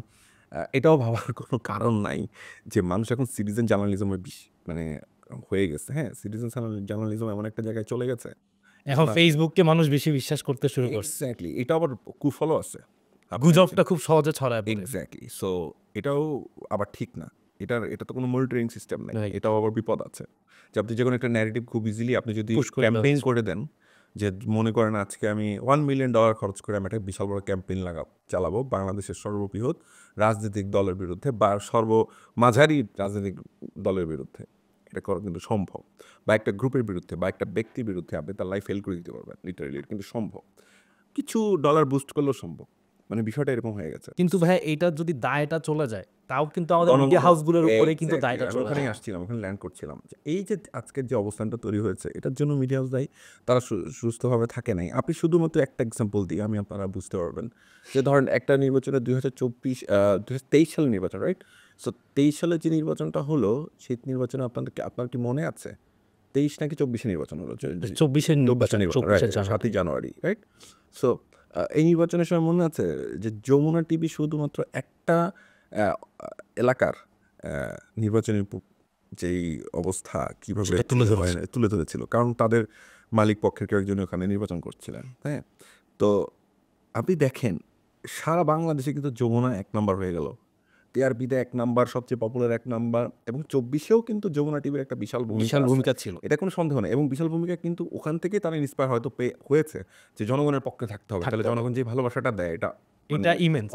এটাও ভাবার কোনো কারণ নাই যে মানুষ এখন সিটিজেন জার্নালিজমের মানে হয়ে গেছে, হ্যাঁ? সিটিজেন জার্নালিজম এমন একটা জায়গায় চলে গেছে। এখন এখন ফেসবুককে মানুষ বেশি বিশ্বাস করতে শুরু করছে। এক্সাক্টলি এটা আবার কুফলও আছে। গুজবটা খুব সহজে ছড়ায় পড়ে। এক্সাক্টলি। সো এটাও আবার ঠিক না। এটা তো কোনো মনিটরিং সিস্টেম নাই। রাইট। এটাও আবার বিপদ আছে। যে আপনি যেকোনো একটা ন্যারেটিভ খুব ইজিলি আপনি যদি পুশ করে দেওয়া ক্যাম্পেইন হচ্ছে। করে দেন, যে মনে করেন আজকে আমি $1,000,000 খরচ করে আমি একটা বিশাল বড় ক্যাম্পেইন চালাবো বাংলাদেশের সর্ববৃহৎ রাজনৈতিক দলের বিরুদ্ধে বা মাঝারি রাজনৈতিক দলের বিরুদ্ধে। এটা করা কিন্তু সম্ভব। বা একটা গ্রুপের বিরুদ্ধে বা একটা ব্যক্তির বিরুদ্ধে আপনি তার লাইফ ফেল করে দিতে পারবেন লিটারেলি। এটা কিন্তু সম্ভব। কিছু ডলার বুস্ট করলেও সম্ভব। মানে বিষয়টা এরকম হয়ে গেছে। কিন্তু ভাইয়া এইটার যদি দায়টা চলে যায়, তাও কিন্তু আমাদের মিডিয়া জনগণ হাউসগুলোর উপরেই কিন্তু এক্সাক্টলি দায়টা আমি চলে ওখানেই যায়। আসছিলাম, ওখানে ল্যান্ড করছিলাম। যে এই যে আজকের যে অবস্থানটা তৈরি হয়েছে এটার জন্য মিডিয়া হাউস দায়ী। তারা সুস্থভাবে থাকে নাই। আপনি শুধুমাত্র একটা এক্সাম্পল দিই আপনারা বুঝতে পারবেন। যে ধরেন একটা নির্বাচনে ২০২৩ সালের নির্বাচন, রাইট? সো ২৩ সালে যে নির্বাচনটা হলো সেই নির্বাচনে আপনার কি মনে আছে? ২৩ নাকি ২৪ এ নির্বাচন হলো? ২৪ এর ২৪ এ নির্বাচন, নির্বাচন, ২৪ রাইট, এর জানুয়ারি। ৭ই জানুয়ারি, রাইট? সো এই নির্বাচনের সময় মনে আছে যে যমুনা টিভি শুধুমাত্র একটা আ এলাকার আ নির্বাচনের যেই অবস্থা কিভাবে সেটা তুলে ধরেছে। হয় না তুলে ধরেছিল। কারণ তাদের মালিক পক্ষের কেউ একজন ওখানে নির্বাচন করছিলেন। হ্যাঁ? তো আপনি দেখেন সারা বাংলাদেশে কিন্তু যমুনা ১ নাম্বার হয়ে গেল। টিআরপিতে ১ নাম্বার, সবচেয়ে পপুলার ১ নাম্বার এবং ২৪ এও কিন্তু যমুনা টিভির একটা বিশাল ভূমিকা বিশাল আছে। ভূমিকা ছিল। এটা কোনো সন্দেহ নেই এবং বিশাল ভূমিকা কিন্তু ওখান থেকেই তারা ইন্সপায়ার হয়তো হয়েছে যে জনগণের পক্ষে থাকতে হবে। তাহলে থাকতে হবে। জনগণ যে ভালোবাসাটা দেয় এটা এটা ইমেন্স।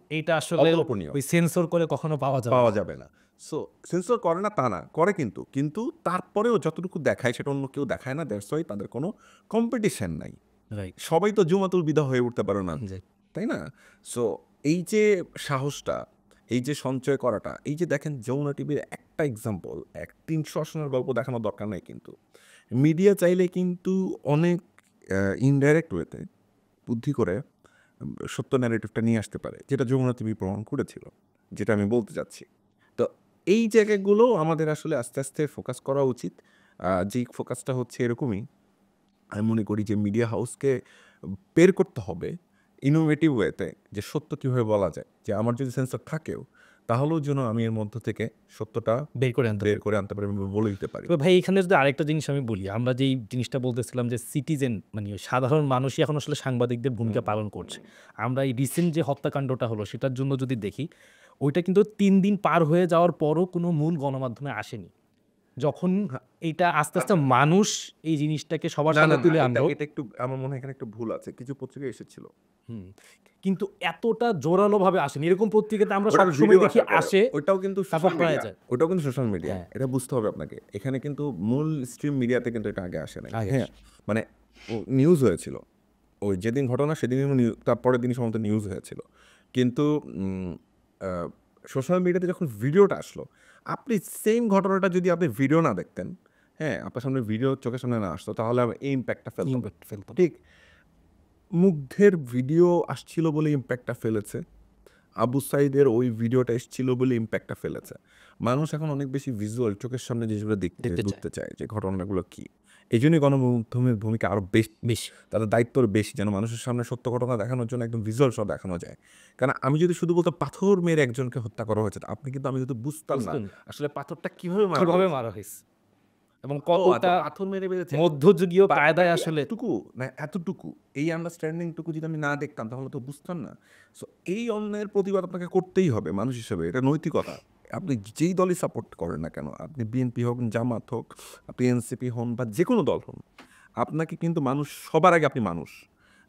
এইটা আসলে অকল্পনীয়। ওই সেন্সর করে কখনো পাওয়া যাবে পাওয়া না। যাবে না। সো সেন্সর করে না তা না, করে কিন্তু। কিন্তু তারপরেও যতটুকু দেখায় সেটা অন্য কেউ দেখায় না। দ্যাটস ওয়াই তাদের কোনো কম্পিটিশন নাই। রাইট। সবাই তো জুমাতুল বিদা হয়ে উঠতে পারে না। জি। তাই না? সো এই যে সাহসটা, এই যে সঞ্চয় করাটা, এই যে দেখেন যমুনা টিভির একটা এক্সাম্পল, ৩০০ আসনের গল্প দেখানোর দরকার নাই কিন্তু। মিডিয়া চাইলে কিন্তু অনেক ইনডাইরেক্ট ওয়েতে বুদ্ধি করে সত্য ন্যারেটিভটা নিয়ে আসতে পারে। যেটা যমুনা টিভি প্রমাণ করেছিল। যেটা আমি বলতে চাচ্ছি। তো এই জায়গাগুলো আমাদের আসলে আস্তে, আস্তে ফোকাস করা উচিত। যেই ফোকাসটা হচ্ছে এরকমই আমি মনে করি যে মিডিয়া হাউসকে বের করতে হবে ইনোভেটিভ ওয়েতে যে সত্য কীভাবে বলা যায়। যে আমার যদি সেন্সর থাকেও তাহলেও যেন আমি এর মধ্য থেকে সত্যটা বের করে আনতে বের করে আনতে পারি এবং বলে দিতে পারি। তবে ভাই এখানে যদি আরেকটা জিনিস আমি বলি, আমরা যেই জিনিসটা বলতেছিলাম যে সিটিজেন মানে ওই সাধারণ মানুষই এখন আসলে সাংবাদিকদের ভূমিকা পালন করছে। আমরা এই রিসেন্ট যে হত্যাকাণ্ডটা হলো সেটার জন্য যদি দেখি, ওইটা কিন্তু ৩ দিন পার হয়ে যাওয়ার পরও কোনো মূল গণমাধ্যমে আসেনি। যখন এইটা আস্তে, আস্তে মানুষ এই জিনিসটাকে সবার সামনে তুলে আনলো। এটা একটু আমার মনে হয় এখানে একটু ভুল আছে। কিছু পত্রিকায় এসেছিল। হুম। কিন্তু এতটা জোরালোভাবে আসেনি। এরকম পত্রিকাতে আমরা ওটার সবসময় ভিডিও দেখি আসার পরে। আসে, ওটাও কিন্তু তারপর সোশ্যাল পাওয়া মিডিয়া। যায়। ওটাও কিন্তু সোশ্যাল মিডিয়া। হ্যাঁ। এটা বুঝতে হবে আপনাকে। এখানে কিন্তু মূল স্ট্রিম মিডিয়াতে কিন্তু এটা আগে আসে নাই। আগে হ্যাঁ? মানে নিউজ হয়েছিল। ওই যেদিন ঘটনা সেদিনই তার পরের দিনই সম্ভবত নিউজ হয়েছিল। কিন্তু আ সোশ্যাল মিডিয়াতে যখন ভিডিওটা আসলো, আপনি সেইম ঘটনাটা যদি আপনি ভিডিও না দেখতেন, হ্যাঁ? আপনার সামনে ভিডিও চোখের সামনে না আসতো তাহলে এই ইমপ্যাক্টটা ফেলতো। ইমপ্যাক্ট ফেলতো। ঠিক? মুগ্ধের ভিডিও আসছিল বলে ইম্প্যাক্টটা ফেলেছে, আবু সাইদের ওই ভিডিওটা এসেছিল বলে ইম্প্যাক্টটা ফেলেছে। মানুষ এখন অনেক বেশি ভিজুয়াল, চোখের সামনে জিনিসগুলো দেখতে চায়। বুঝতে চায় যে ঘটনাগুলো কী। এই জন্যই গণমাধ্যমের ভূমিকা আরও বেশি, তাদের দায়িত্ব বেশি, যেন মানুষের সামনে সত্য ঘটনা দেখানোর জন্য একদম ভিজুয়াল সহ দেখানো যায়। কারণ আমি যদি শুধু বলতে পাথর মেরে একজনকে হত্যা করা হয়েছে, আপনি কিন্তু আমি যদি বুঝতাম না আসলে পাথরটা কীভাবে মারা কিভাবে হয়েছে। মারা হয়েছে এবং ও আচ্ছা, কতটা পাথর মেরে মেরেছে মধ্যযুগীয় কায়দায় আসলে এতটুকু এই আন্ডারস্ট্যান্ডিংটুকু যদি আমি না দেখতাম তাহলে তো বুঝতাম না। সো এই অন্যের প্রতিবাদ আপনাকে করতেই হবে মানুষ হিসেবে, এটা নৈতিকতা। আপনি যেই দলই সাপোর্ট করেন না কেন, আপনি বিএনপি হোক, জামাত হোক, আপনি এনসিপি হন বা যে কোনো দল হন, আপনাকে কিন্তু মানুষ, সবার আগে আপনি মানুষ।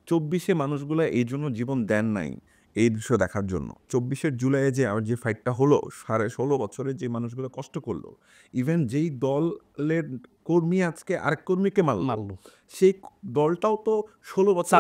24-এ মানুষগুলো এই জন্য জীবন দেন নাই এই দৃশ্য দেখার জন্য। 24-এর জুলাইয়ে যে ফাইটটা হলো, 16.5 বছরে যে মানুষগুলো কষ্ট করলো, ইভেন যেই দলের কর্মী আজকে আরেক কর্মীকে মারলো, সেই দলটাও তো 16 বছর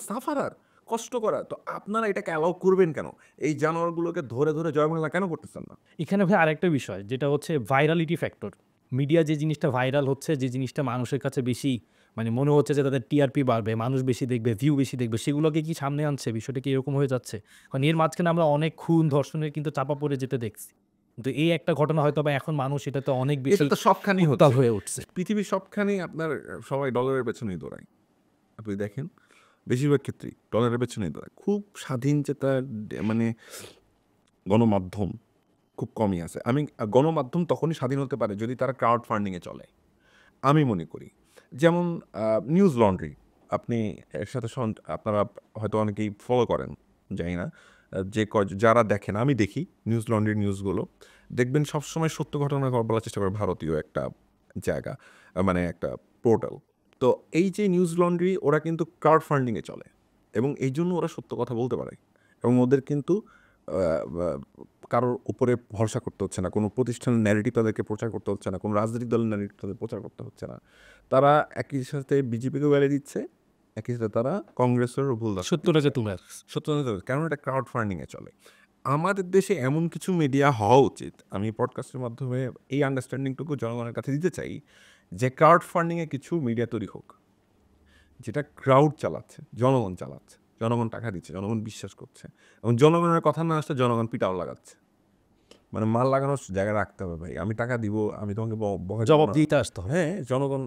সাফারার, কষ্ট করা। তো আপনারা এটাকে অ্যালাউ করবেন কেন? এই জানোয়ারগুলোকে ধরে ধরে জয় বাংলা কেন করতেছেন না? এখানে ভাই আরেকটা বিষয় যেটা হচ্ছে ভাইরালিটি ফ্যাক্টর। মিডিয়া যে জিনিসটা ভাইরাল হচ্ছে, যে জিনিসটা মানুষের কাছে বেশি মানে মনে হচ্ছে যে তাদের টিআরপি বাড়বে, মানুষ বেশি দেখবে, ভিউ বেশি দেখবে, সেগুলোকে কি সামনে আনছে? বিষয়টা কি এরকম হয়ে যাচ্ছে? কারণ এর মাঝখানে আমরা অনেক খুন, ধর্ষণের কিন্তু চাপা পড়ে যেতে দেখছি। কিন্তু এই একটা ঘটনা হয়তোবা এখন মানুষ এটাতে অনেক বেশি এটা তো সবখানেই উত্তাল হচ্ছে। হয়ে উঠছে। পৃথিবীর সবখানেই আপনার সবাই ডলারের পেছনেই দৌড়ায়। আপনি দেখেন বেশিরভাগ ক্ষেত্রেই ডলারের পেছনেই দৌড়ায়। খুব স্বাধীন চেতা মানে গণমাধ্যম খুব কমই আছে। গণমাধ্যম তখনই স্বাধীন হতে পারে যদি তারা ক্রাউড ফান্ডিং এ চলে। আমি মনে করি যেমন নিউজ লন্ড্রি, আপনি এর সাথে আপনারা হয়তো অনেকেই ফলো করেন, জানি না। যারা দেখেন, আমি দেখি নিউজ লন্ড্রির নিউজগুলো, দেখবেন সবসময় সত্য ঘটনা বলার চেষ্টা করে ভারতীয় একটা জায়গা, মানে একটা পোর্টাল। তো এই যে নিউজ লন্ড্রি, ওরা কিন্তু ক্রাউড ফান্ডিংয়ে চলে এবং এই জন্য ওরা সত্য কথা বলতে পারে এবং ওদের কিন্তু কারোর উপরে ভরসা করতে হচ্ছে না, কোনো প্রতিষ্ঠানের ন্যারেটিভ তাদেরকে প্রচার করতে হচ্ছে না, কোনো রাজনৈতিক দলের ন্যারেটিভ তাদের প্রচার করতে হচ্ছে না। তারা একই সাথে বিজেপিকে গালি দিচ্ছে, একই সাথে তারা কংগ্রেসেরও ভুল সত্যটা যে তুলে কেন এটা ক্রাউড ফান্ডিংয়ে চলে। আমাদের দেশে এমন কিছু মিডিয়া হওয়া উচিত, আমি পডকাস্টের মাধ্যমে এই আন্ডারস্ট্যান্ডিংটুকু জনগণের কাছে দিতে চাই, যে ক্রাউড ফান্ডিংয়ে কিছু মিডিয়া তৈরি হোক, যেটা ক্রাউড চালাচ্ছে, জনগণ চালাচ্ছে, জনগণ টাকা দিচ্ছে, জনগণ বিশ্বাস করছে এবং জনগণের কথা না আসলে জনগণ পিটাও লাগাচ্ছে। মানে মাল লাগানোর জায়গা রাখতে হবে ভাই, আমি টাকা দিব, আমি তোমাকে জবাব দিতে আসতে হবে। হ্যাঁ, জনগণ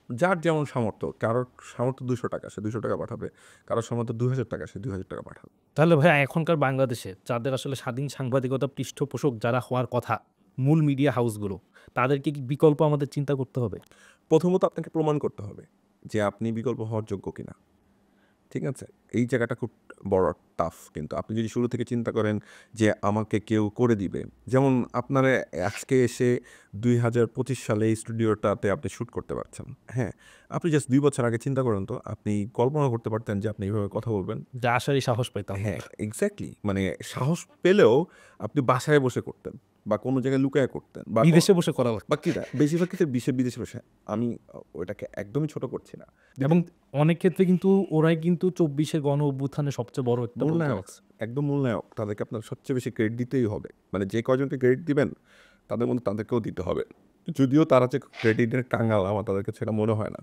যার যেমন সামর্থ্য, কারোর সামর্থ্য 200 টাকা, সে 200 টাকা পাঠাবে, কারোর সামর্থ্য 2000 টাকা, সে 2000 টাকা পাঠাবে। তাহলে ভাই এখনকার বাংলাদেশে যাদের আসলে স্বাধীন সাংবাদিকতা পৃষ্ঠপোষক যারা হওয়ার কথা, মূল মিডিয়া হাউসগুলো, তাদেরকে কি বিকল্প আমাদের চিন্তা করতে হবে? প্রথমত আপনাকে প্রমাণ করতে হবে যে আপনি বিকল্প হওয়ার যোগ্য কিনা। ঠিক আছে? এই জায়গাটা খুব বড় টাফ। কিন্তু আপনি যদি শুরু থেকে চিন্তা করেন যে আমাকে কেউ করে দিবে, যেমন আপনারা আজকে এসে 2025 সালে এই স্টুডিওটাতে আপনি শ্যুট করতে পারছেন। হ্যাঁ, আপনি জাস্ট 2 বছর আগে চিন্তা করেন তো, আপনি কল্পনা করতে পারতেন যে আপনি এইভাবে কথা বলবেন? যে আসারই সাহস পেতাম। হ্যাঁ, এক্সাক্টলি। মানে সাহস পেলেও আপনি বাসায় বসে করতেন বা কোনো জায়গায় লুকায়ে করতেন বা বিদেশে বসে করা লাগতো। বা কিনা বেশিরভাগ ক্ষেত্রে বিদেশে বসে। আমি ওইটাকে একদমই ছোট করছি না। এবং অনেক ক্ষেত্রে কিন্তু ওরাই কিন্তু 24-এর গণ অভ্যুত্থানের সবচেয়ে বড় একটা ভূমিকা মূলনায়ক, রাখছে। একদম মূলনায়ক। তাদেরকে আপনার সবচেয়ে বেশি ক্রেডিট দিতেই হবে। মানে যে কয়জনকে ক্রেডিট দিবেন তাদের মধ্যে তাদেরকেও দিতে হবে। যদিও তারা যে ক্রেডিটের কাঙ্গাল, আমার তাদের কাছে এটা মনে হয় না।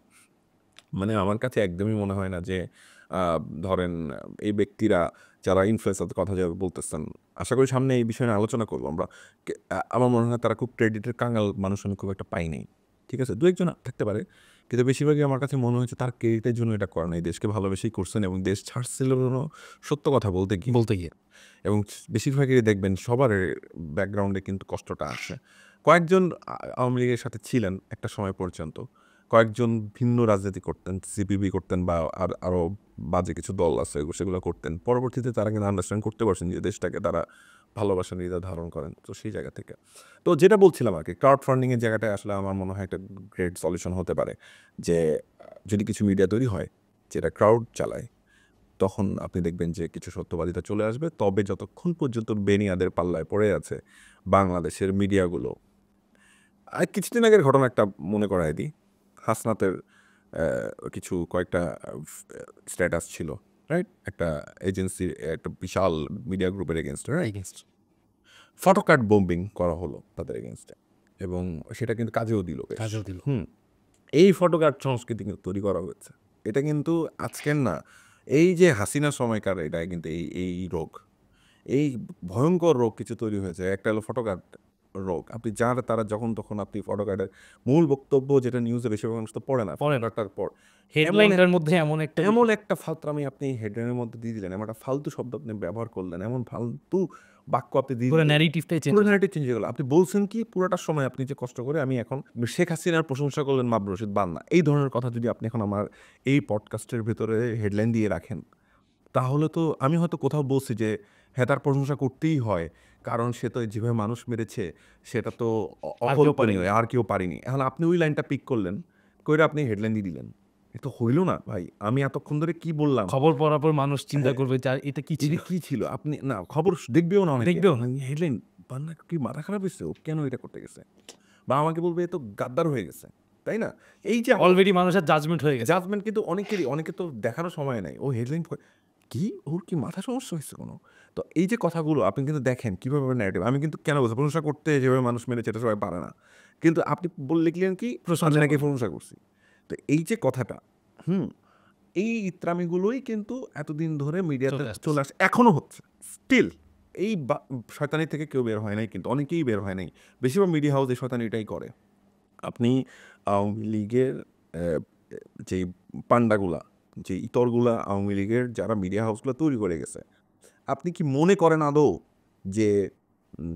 মানে আমার কাছে একদমই মনে হয় না যে ধরেন এই ব্যক্তিরা যারা ইনফ্লুয়েন্সারদের কথা যেভাবে বলতেছেন, আশা করি সামনে এই বিষয়ে নিয়ে আলোচনা করবো আমরা। আমার মনে হয় তারা খুব ক্রেডিটের কাঙ্গাল মানুষ আমি খুব একটা পাই নাই। ঠিক আছে? 2-1 জন থাকতে পারে, কিন্তু বেশিরভাগই আমার কাছে মনে হয়েছে তার ক্রেডিটের জন্য এটা করে নাই। দেশকে ভালোবেসেই করছেন এবং দেশ ছাড়ছিল সত্য কথা বলতে গিয়ে। এবং বেশিরভাগই দেখবেন সবার ব্যাকগ্রাউন্ডে কিন্তু কষ্টটা আসে। কয়েকজন আওয়ামী লীগের সাথে ছিলেন একটা সময় পর্যন্ত, কয়েকজন ভিন্ন রাজনীতি করতেন, সিপিবি করতেন বা আরও বাজে কিছু দল আছে সেগুলো করতেন। পরবর্তীতে তারা কিন্তু আন্ডারস্ট্যান্ড করতে পারছেন যে দেশটাকে তারা ভালোবাসা নিয়ে ধারণ করেন। তো সেই জায়গা থেকে তো যেটা বলছিলাম আর কি, ক্রাউড ফান্ডিংয়ের জায়গাটায় আসলে আমার মনে হয় একটা গ্রেট সলিউশন হতে পারে যে যদি কিছু মিডিয়া তৈরি হয় যেটা ক্রাউড চালায়, তখন আপনি দেখবেন যে কিছু সত্যবাদিতা চলে আসবে। তবে যতক্ষণ পর্যন্ত বেনিয়াদের পাল্লায় পড়ে আছে বাংলাদেশের মিডিয়াগুলো, আর কিছুদিন আগের ঘটনা একটা মনে করায় দিই। হাসনাতের কয়েকটা স্ট্যাটাস ছিল, রাইট? একটা এজেন্সির একটা বিশাল মিডিয়া গ্রুপের এগেনস্টে, রাইট? ফটোকার্ড বোম্বিং করা হলো তাদের এগেনস্টে এবং সেটা কিন্তু কাজেও দিল। এই ফটোকার্ড সংস্কৃতি কিন্তু তৈরি করা হয়েছে। এটা কিন্তু আজকের না, এই যে হাসিনার সময়কার এটা কিন্তু এই রোগ, এই ভয়ঙ্কর রোগ কিছু তৈরি হয়েছে। একটা হলো ফটোকার্ড রোগ। আপনি যার তারা যখন তখন আপনি ফটোকার্ডের মূল বক্তব্য যেটা নিউজে বেশিরভাগ মানুষ তো পড়ে না, পড়ে না। ফটোকার্ডটার পর হেডলাইনটার মধ্যে এমন একটা ফালতুরামি আপনি হেডলাইনের মধ্যে দিয়ে দিলেন, এমন একটা ফালতু শব্দ আপনি ব্যবহার করলেন, এমন ফালতু বাক্য আপনি দিয়ে পুরো দিলেন, ন্যারেটিভটাই চেঞ্জ পুরো narrative চেঞ্জ হয়ে গেল। আপনি বলছেন কি পুরোটা সময় আপনি যে কষ্ট করে আমি এখন শেখ হাসিনার প্রশংসা করলেন মাবরুর রশিদ বান্না, এই ধরনের কথা যদি আপনি এখন আমার এই পডকাস্টের ভেতরে হেডলাইন দিয়ে রাখেন, তাহলে তো আমি হয়তো কোথাও বলছি যে হ্যাঁ তার প্রশংসা করতেই হয়, কারণ সে তো যেভাবে মানুষ মেরেছে সেটা তো আর কেউ অকল্পনীয়, আর কেউ পারেনি। এখন আপনি ওই লাইনটা পিক করলেন, কইরা আপনি হেডলাইন দিয়ে দিলেন, এ তো হইল না ভাই। আমি এতক্ষণ ধরে কি বললাম, খবর পড়ার পর মানুষ চিন্তা করবে যে এটা কি ছিল। এটা কি ছিল, আপনি না খবর দেখবেও না, দেখবেও না। হেডলাইন বান্না কি মাথা খারাপ হয়েছে, ও কেন এটা করতে গেছে, বা আমাকে বলবে এ তো গাদ্দার হয়ে গেছে, তাই না? এই যে অলরেডি মানুষের জাজমেন্ট হয়ে গেছে। জাজমেন্ট কিন্তু অনেকে তো দেখানোর সময় নাই, ও হেডলাইন কি, ওর কি মাথা সমস্যা হয়েছে কোনো? তো এই যে কথাগুলো আপনি কিন্তু দেখেন কীভাবে ন্যারেটিভ, আমি কিন্তু কেন বলছি প্রশংসা করতে যেভাবে মানুষ মেরেছে এটা সবাই পারে না, কিন্তু আপনি লিখলেন কি প্রশংসা নাকি প্রশংসা করছি। তো এই যে কথাটা, এই ইত্রামিগুলোই কিন্তু এতদিন ধরে মিডিয়াতে চলে আসছে। চলে আসে, এখনও হচ্ছে স্টিল। এই শয়তানি থেকে কেউ বের হয় নাই, কিন্তু অনেকেই বের হয় নাই। বেশিরভাগ মিডিয়া হাউস এই শয়তানিটাই করে। আপনি আওয়ামী লীগের যে পান্ডাগুলা, যে ইতরগুলা আওয়ামী লীগের যারা মিডিয়া হাউসগুলো তৈরি করে গেছে, আপনি কি মনে করেন আদৌ যে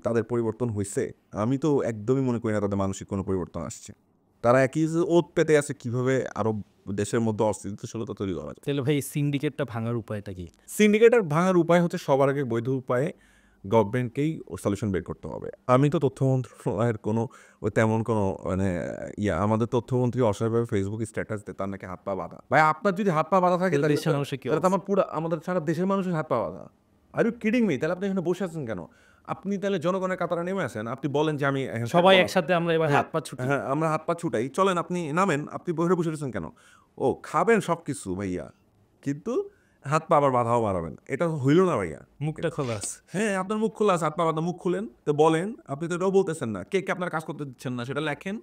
তাদের পরিবর্তন হয়েছে? আমি তো একদমই মনে করি না তাদের মানসিক কোনো পরিবর্তন আসছে। তারা একই যে ওত পেতে আছে কীভাবে আরও দেশের মধ্যে অস্থিতিশীলতা তৈরি করা যায়। তাহলে ভাই সিন্ডিকেটটা ভাঙার উপায়টা কি? সিন্ডিকেটের ভাঙার উপায় হচ্ছে সবার আগে বৈধ উপায়ে গভর্নমেন্টকেই সলিউশন বের করতে হবে। আমি তো তথ্য মন্ত্রণালয়ের কোনো তেমন কোনো মানে আমাদের তথ্যমন্ত্রী অস্বাভাবিকভাবে ফেসবুক স্ট্যাটাস দেয় তার নাকি হাত পা বাঁধা। ভাই আপনার যদি হাত পা বাঁধা থাকে তাহলে তাহলে দেশের মানুষের কি তাহলে তো আমার পুরো আমাদের সারা দেশের মানুষের হাত পা বাঁধা। Are you kidding me? তাহলে আপনি এখানে বসে আছেন কেন? আপনি তাহলে জনগণের কাতারে নেমে আসেন। আপনি বলেন যে আমি এখন সবাই একসাথে আমরা এবার হাত পা ছুটি। হ্যাঁ, আমরা হাত পা ছুটাই। চলেন আপনি নামেন। আপনি বসে বসে রয়েছেন কেন? ও খাবেন সবকিছু ভাইয়া। কিন্তু হাত পা আবার বাঁধাও বাড়াবেন। এটা হইল না ভাইয়া। মুখটা খোলা আছে। হ্যাঁ, আপনার মুখ খোলা আছে, হাত পা বাঁধা, মুখ খুলেন। তো বলেন, আপনি তো এটাও বলতেছেন না। কে আপনার কাজ করতে দিচ্ছেন না সেটা লেখেন।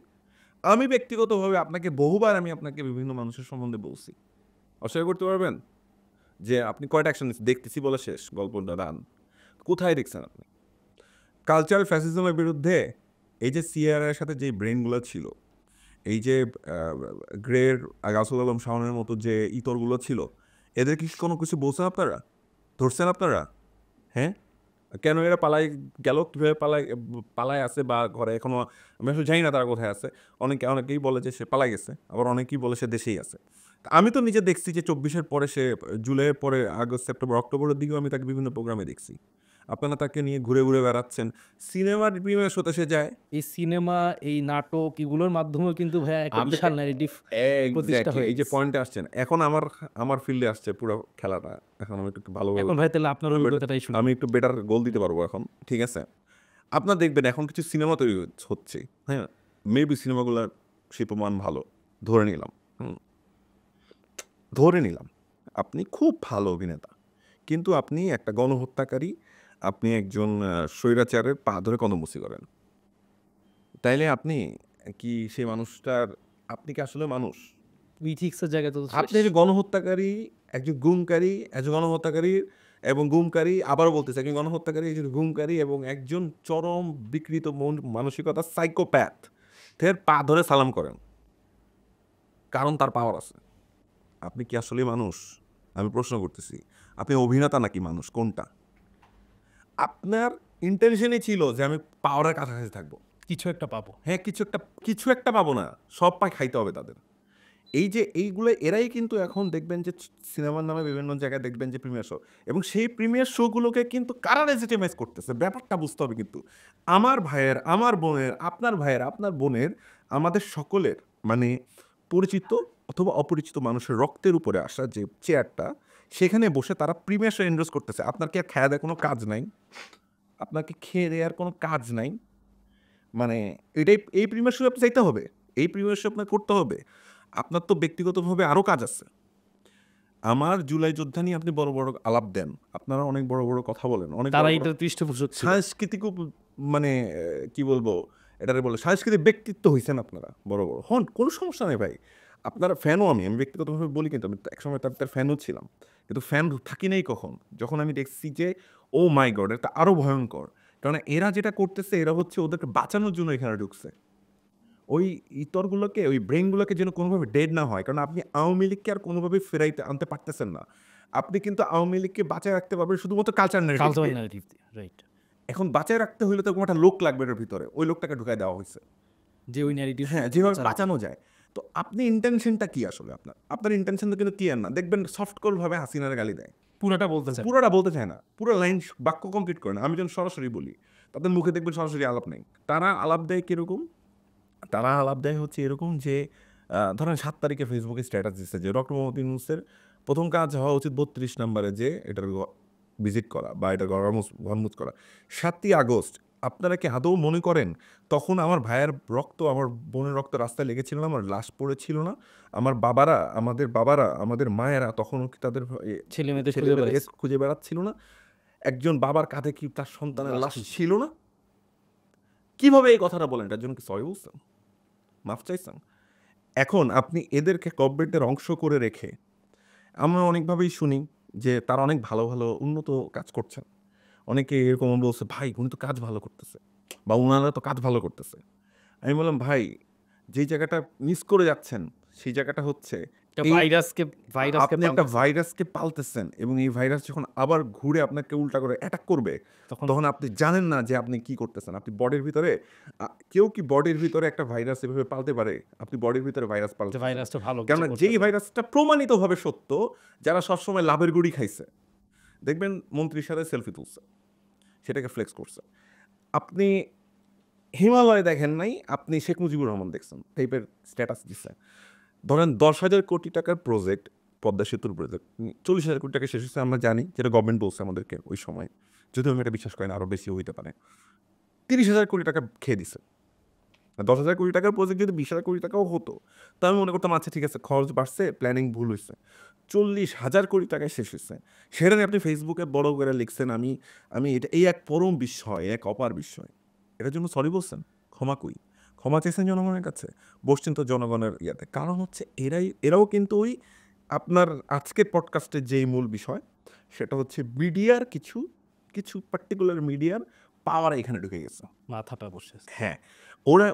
আমি ব্যক্তিগতভাবে আপনাকে বহুবার আপনাকে বিভিন্ন মানুষের সম্বন্ধে বলছি। অস্বীকার করতে পারবেন? যে আপনি কয়টা অ্যাকশন নিচ্ছেন? দেখতেছি বলে শেষ, গল্পটা ডান। কোথায় দেখছেন আপনি? কালচারাল ফ্যাসিজমের বিরুদ্ধে এই যে সিআরআর সাথে যে ব্রেনগুলো ছিল, এই যে গ্রের গাছুল আলম শাওনের মতো যে ইতরগুলো ছিল, এদের কি কোনো কিছু বলছেন আপনারা? ধরছেন আপনারা? হ্যাঁ? কেন এরা পালায় গেল? কীভাবে পালায় আছে বা ঘরে এখনো আমি আসলে জানি না তারা কোথায় আছে। অনেকেই বলে যে সে পালায় গেছে, আবার অনেকেই বলে সে দেশেই আছে। তা আমি তো নিজে দেখছি যে ২৪-এর পরে সে জুলাইয়ের পরে আগস্ট, সেপ্টেম্বর, অক্টোবরের দিকেও আমি তাকে বিভিন্ন প্রোগ্রামে দেখছি। আপনারা তাকে নিয়ে ঘুরে বেড়াচ্ছেন। সিনেমার প্রিমিয়ার শোতে সে যায়। এই সিনেমা, এই নাটক এগুলোর মাধ্যমেও কিন্তু ভাইয়া একটা আপনি বিশাল ন্যারেটিভ প্রতিষ্ঠা এক্সাক্টলি হয়ে এই যে গেছে। পয়েন্টে আসছেন। এখন আমার ফিল্ডে আসছে পুরো খেলাটা। এখন আমি একটু ভালোভাবে এখন ভাই তাহলে আপনার অভিজ্ঞতাটাই শুনি। আমি একটু বেটার গোল দিতে পারবো এখন। ঠিক আছে? আপনার দেখবেন এখন কিছু সিনেমা তৈরি হচ্ছে। হ্যাঁ? মেবি সিনেমাগুলার শিল্পমান ভালো। ধরে নিলাম। ধরে নিলাম। আপনি খুব ভালো অভিনেতা। কিন্তু আপনি একটা গণহত্যাকারী, আপনি একজন স্বৈরাচারের পা ধরে কন্দমুচি করেন। তাইলে আপনি কি সেই মানুষটার, আপনি কি আসলে মানুষ? ইথিক্সের জায়গায় তো আপনি একজন গণহত্যাকারী, একজন গুমকারী, একজন গণহত্যাকারী এবং গুমকারী, আবারও বলতেছি একজন গণহত্যাকারী, একজন গুমকারী এবং একজন চরম বিকৃত মানসিকতার সাইকোপ্যাথ এর পা ধরে সালাম করেন। কারণ তার পাওয়ার আছে। আপনি কি আসলেই মানুষ? আমি প্রশ্ন করতেছি। আপনি অভিনেতা নাকি মানুষ? কোনটা? আপনার ইন্টেনশনই ছিল যে আমি পাওয়ারের কাছাকাছি থাকবো। কিছু একটা পাবো। হ্যাঁ, কিছু একটা পাবো না। সব পায় খাইতে হবে তাদের। এই যে এইগুলো এরাই কিন্তু এখন দেখবেন যে সিনেমার নামে বিভিন্ন জায়গায় দেখবেন যে প্রিমিয়ার শো, এবং সেই প্রিমিয়ার শোগুলোকে কিন্তু কারা লেজিটিমাইজ করতেছে ব্যাপারটা বুঝতে হবে। কিন্তু আমার ভাইয়ের, আমার বোনের, আপনার ভাইয়ের, আপনার বোনের, আমাদের সকলের মানে পরিচিত অথবা অপরিচিত মানুষের রক্তের উপরে আসা যে চেয়ারটা, সেখানে বসে তারা প্রিমিয়ার শো এন্ডোর্স করতেছে। আপনার কি আর খেয়ে দেওয়ার কোনো কাজ নাই? আপনাকে খেয়ে দেওয়ার কোনো কাজ নাই? মানে এই প্রিমিয়ার শো আপনি চাইতে হবে, এই প্রিমিয়ার শো আপনার করতে হবে। আপনার তো ব্যক্তিগতভাবে আরও কাজ আছে। আমার জুলাই যোদ্ধা নিয়ে আপনি বড় আলাপ দেন, আপনারা অনেক বড় কথা বলেন, অনেক তারা এটার পৃষ্ঠপোষক ছিল। সাংস্কৃতিক মানে কি বলবো এটারে বলে সাংস্কৃতিক ব্যক্তিত্ব হয়েছেন আপনারা বড় হন, কোনো সমস্যা নেই ভাই। আপনারা ফ্যানও, আমি ব্যক্তিগতভাবে বলি, কিন্তু আমি একসময় তার ফ্যানও ছিলাম। কিন্তু ফ্যান থাকি নাই কখন, যখন আমি দেখছি যে ও মাই গড এটা আরো ভয়ঙ্কর। কারণ এরা যেটা করতেছে এরা হচ্ছে ওদেরকে বাঁচানোর জন্য এখানে ঢুকছে, ওই ইতরগুলোকে ওই ব্রেনগুলোকে যেন কোনোভাবে ডেড না হয়। কারণ আপনি আওয়ামী লীগকে আর কোনোভাবে ফেরাইতে আনতে পারতেছেন না। আপনি কিন্তু আওয়ামী লীগকে বাঁচায় রাখতে পারবেন শুধুমাত্র কালচার ন্যারেটিভ রাইট, এখন বাঁচায় রাখতে হলে তো কোনো একটা লোক লাগবে এর ভিতরে, ওই লোকটাকে ঢুকাই দেওয়া হয়েছে। যে ওই ন্যারেটিভ হ্যাঁ, যেভাবে বাঁচানো যায়। তো আপনি ইন্টেনশনটা কি আসলে আপনার ইন্টেনশনটা কিন্তু ক্লিয়ার না। দেখবেন সফট কোর ভাবে হাসিনার গালি দেয়, পুরোটা বলতেছে। পুরোটা বলতে চায় না, পুরো লাইন বাক্য কমপ্লিট করে না। আমি যখন সরাসরি বলি তাদের মুখে দেখবেন সরাসরি আলাপ নেই। তারা আলাপ দেয় কিরকম, তারা আলাপ দেয় হচ্ছে এরকম যে ধরেন 7 তারিখে ফেসবুকে স্ট্যাটাস দিচ্ছে যে ডক্টর মোহাম্মদ ইউনূসের প্রথম কাজ হওয়া উচিত 32 নম্বরে যে এটার ভিজিট করা বা এটা গণমুজ করা। 7ই আগস্ট আপনারা কি আদৌ মনে করেন তখন আমার ভাইয়ের রক্ত, আমার বোনের রক্ত রাস্তায় লেগেছিল না, আমার লাশ পড়েছিল না? আমার বাবারা, আমাদের মায়েরা তখনও কি তাদের ছেলেমেয়েদের খুঁজে বেড়াচ্ছিল না? একজন বাবার কাঁধে কি তার সন্তানের লাশ ছিল না? কিভাবে এই কথাটা বলেন? এটার জন্য কি সরি বলছেন, মাফ চাইছেন? এখন আপনি এদেরকে গভর্নমেন্টের অংশ করে রেখে, আমরা অনেকভাবেই শুনি যে তারা অনেক ভালো ভালো উন্নত কাজ করছেন। অনেকে এরকম বলছে ভাই উনি তো কাজ ভালো করতেছে বা ওনারা তো কাজ ভালো করতেছে। আমি বললাম ভাই যেই জায়গাটা মিস করে যাচ্ছেন সেই জায়গাটা হচ্ছে আপনি একটা ভাইরাসকে পালতেছেন এবং এই ভাইরাস যখন আবার ঘুরে আপনাকে উল্টা করে অ্যাটাক করবে তখন আপনি জানেন না যে আপনি কি করতেছেন। আপনি বডির ভিতরে কেউ কি বডির ভিতরে একটা ভাইরাস এভাবে পালতে পারে? আপনি বডির ভিতরে ভাইরাস পালতে ভাইরাসটা ভালো, কেননা যেই ভাইরাসটা প্রমাণিতভাবে সত্য, যারা সবসময় লাভের গুড়ি খাইছে, দেখবেন মন্ত্রীর সাথে সেলফি তুলছে, সেটাকে ফ্লেক্স করছে। আপনি হিমালয় দেখেন নাই, আপনি শেখ মুজিবুর রহমান দেখছেন টাইপের স্ট্যাটাস দিচ্ছে। ধরেন 10,000 কোটি টাকার প্রজেক্ট, পদ্মা সেতুর প্রজেক্ট 40,000 কোটি টাকা শেষ হচ্ছে আমরা জানি, যেটা গভর্নমেন্ট বলছে আমাদেরকে ওই সময়, যদিও আমি এটা বিশ্বাস করি না, আরও বেশি হইতে পারে। 30,000 কোটি টাকা খেয়ে দিছে। 10,000 কোটি টাকার প্রজেক্ট যদি 20,000 কোটি টাকাও হতো তা আমি মনে করতাম আচ্ছা ঠিক আছে, খরচ বাড়ছে, প্ল্যানিং ভুল হয়েছে। 40,000 কোটি টাকায় শেষ হয়েছে, সেটা নিয়ে আপনি ফেসবুকে বড় করে লিখছেন আমি এটা এই এক পরম বিস্ময়, এক অপার বিস্ময়। এটার জন্য সরি বলছেন, ক্ষমা চেয়েছেন জনগণের কাছে, বসছেন তো জনগণের ইয়াতে। কারণ হচ্ছে এরাও কিন্তু ওই আপনার আজকের পডকাস্টের যেই মূল বিষয় সেটা হচ্ছে মিডিয়ার কিছু পার্টিকুলার মিডিয়ার পাওয়ার এখানে ঢুকে গেছে, মাথাটা বসে। হ্যাঁ,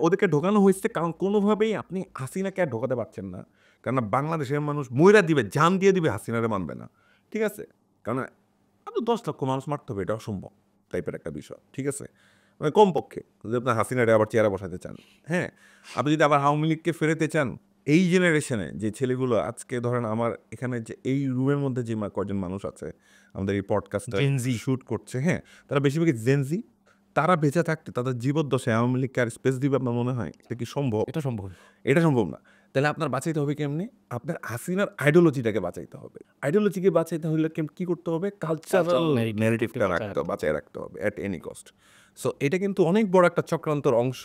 ওদেরকে ঢোকানো হয়েছে। কারণ কোনোভাবেই আপনি হাসিনাকে আর ঢোকাতে পারছেন না, কারণ বাংলাদেশের মানুষ মইরা দিবে, জান দিয়ে দিবে, হাসিনারে মানবে না, ঠিক আছে? কারণ আপনি 10 লক্ষ মানুষ মারতে হবে, এটা অসম্ভব টাইপের একটা বিষয়, ঠিক আছে? মানে কমপক্ষে যদি আপনার হাসিনারে আবার চেয়ারে বসাতে চান, হ্যাঁ, আপনি যদি আবার আওয়ামী লীগকে ফেরাতে চান, এই জেনারেশনে যে ছেলেগুলো আজকে ধরেন আমার এখানে যে এই রুমের মধ্যে যে কয়জন মানুষ আছে আমাদের এই পডকাস্টটা শুট করছে, হ্যাঁ, তারা বেশিরভাগই জেনজি। তারা বেঁচে থাকতে তাদের জীবদ্দশায় আওয়ামী লীগকে আর স্পেস দিবে আপনার মনে হয়? এটা কি সম্ভব? এটা সম্ভব না। তাহলে আপনার বাঁচাইতে হবে কেমনে? আপনার হাসিনার আইডিওলজিটাকে বাঁচাইতে হবে। আইডিওলজিকে বাঁচাইতে হলে কি করতে হবে? কালচারাল ন্যারেটিভটা বাঁচায় রাখতে হবে অ্যাট এনি কস্ট। সো এটা কিন্তু অনেক বড় একটা চক্রান্তর অংশ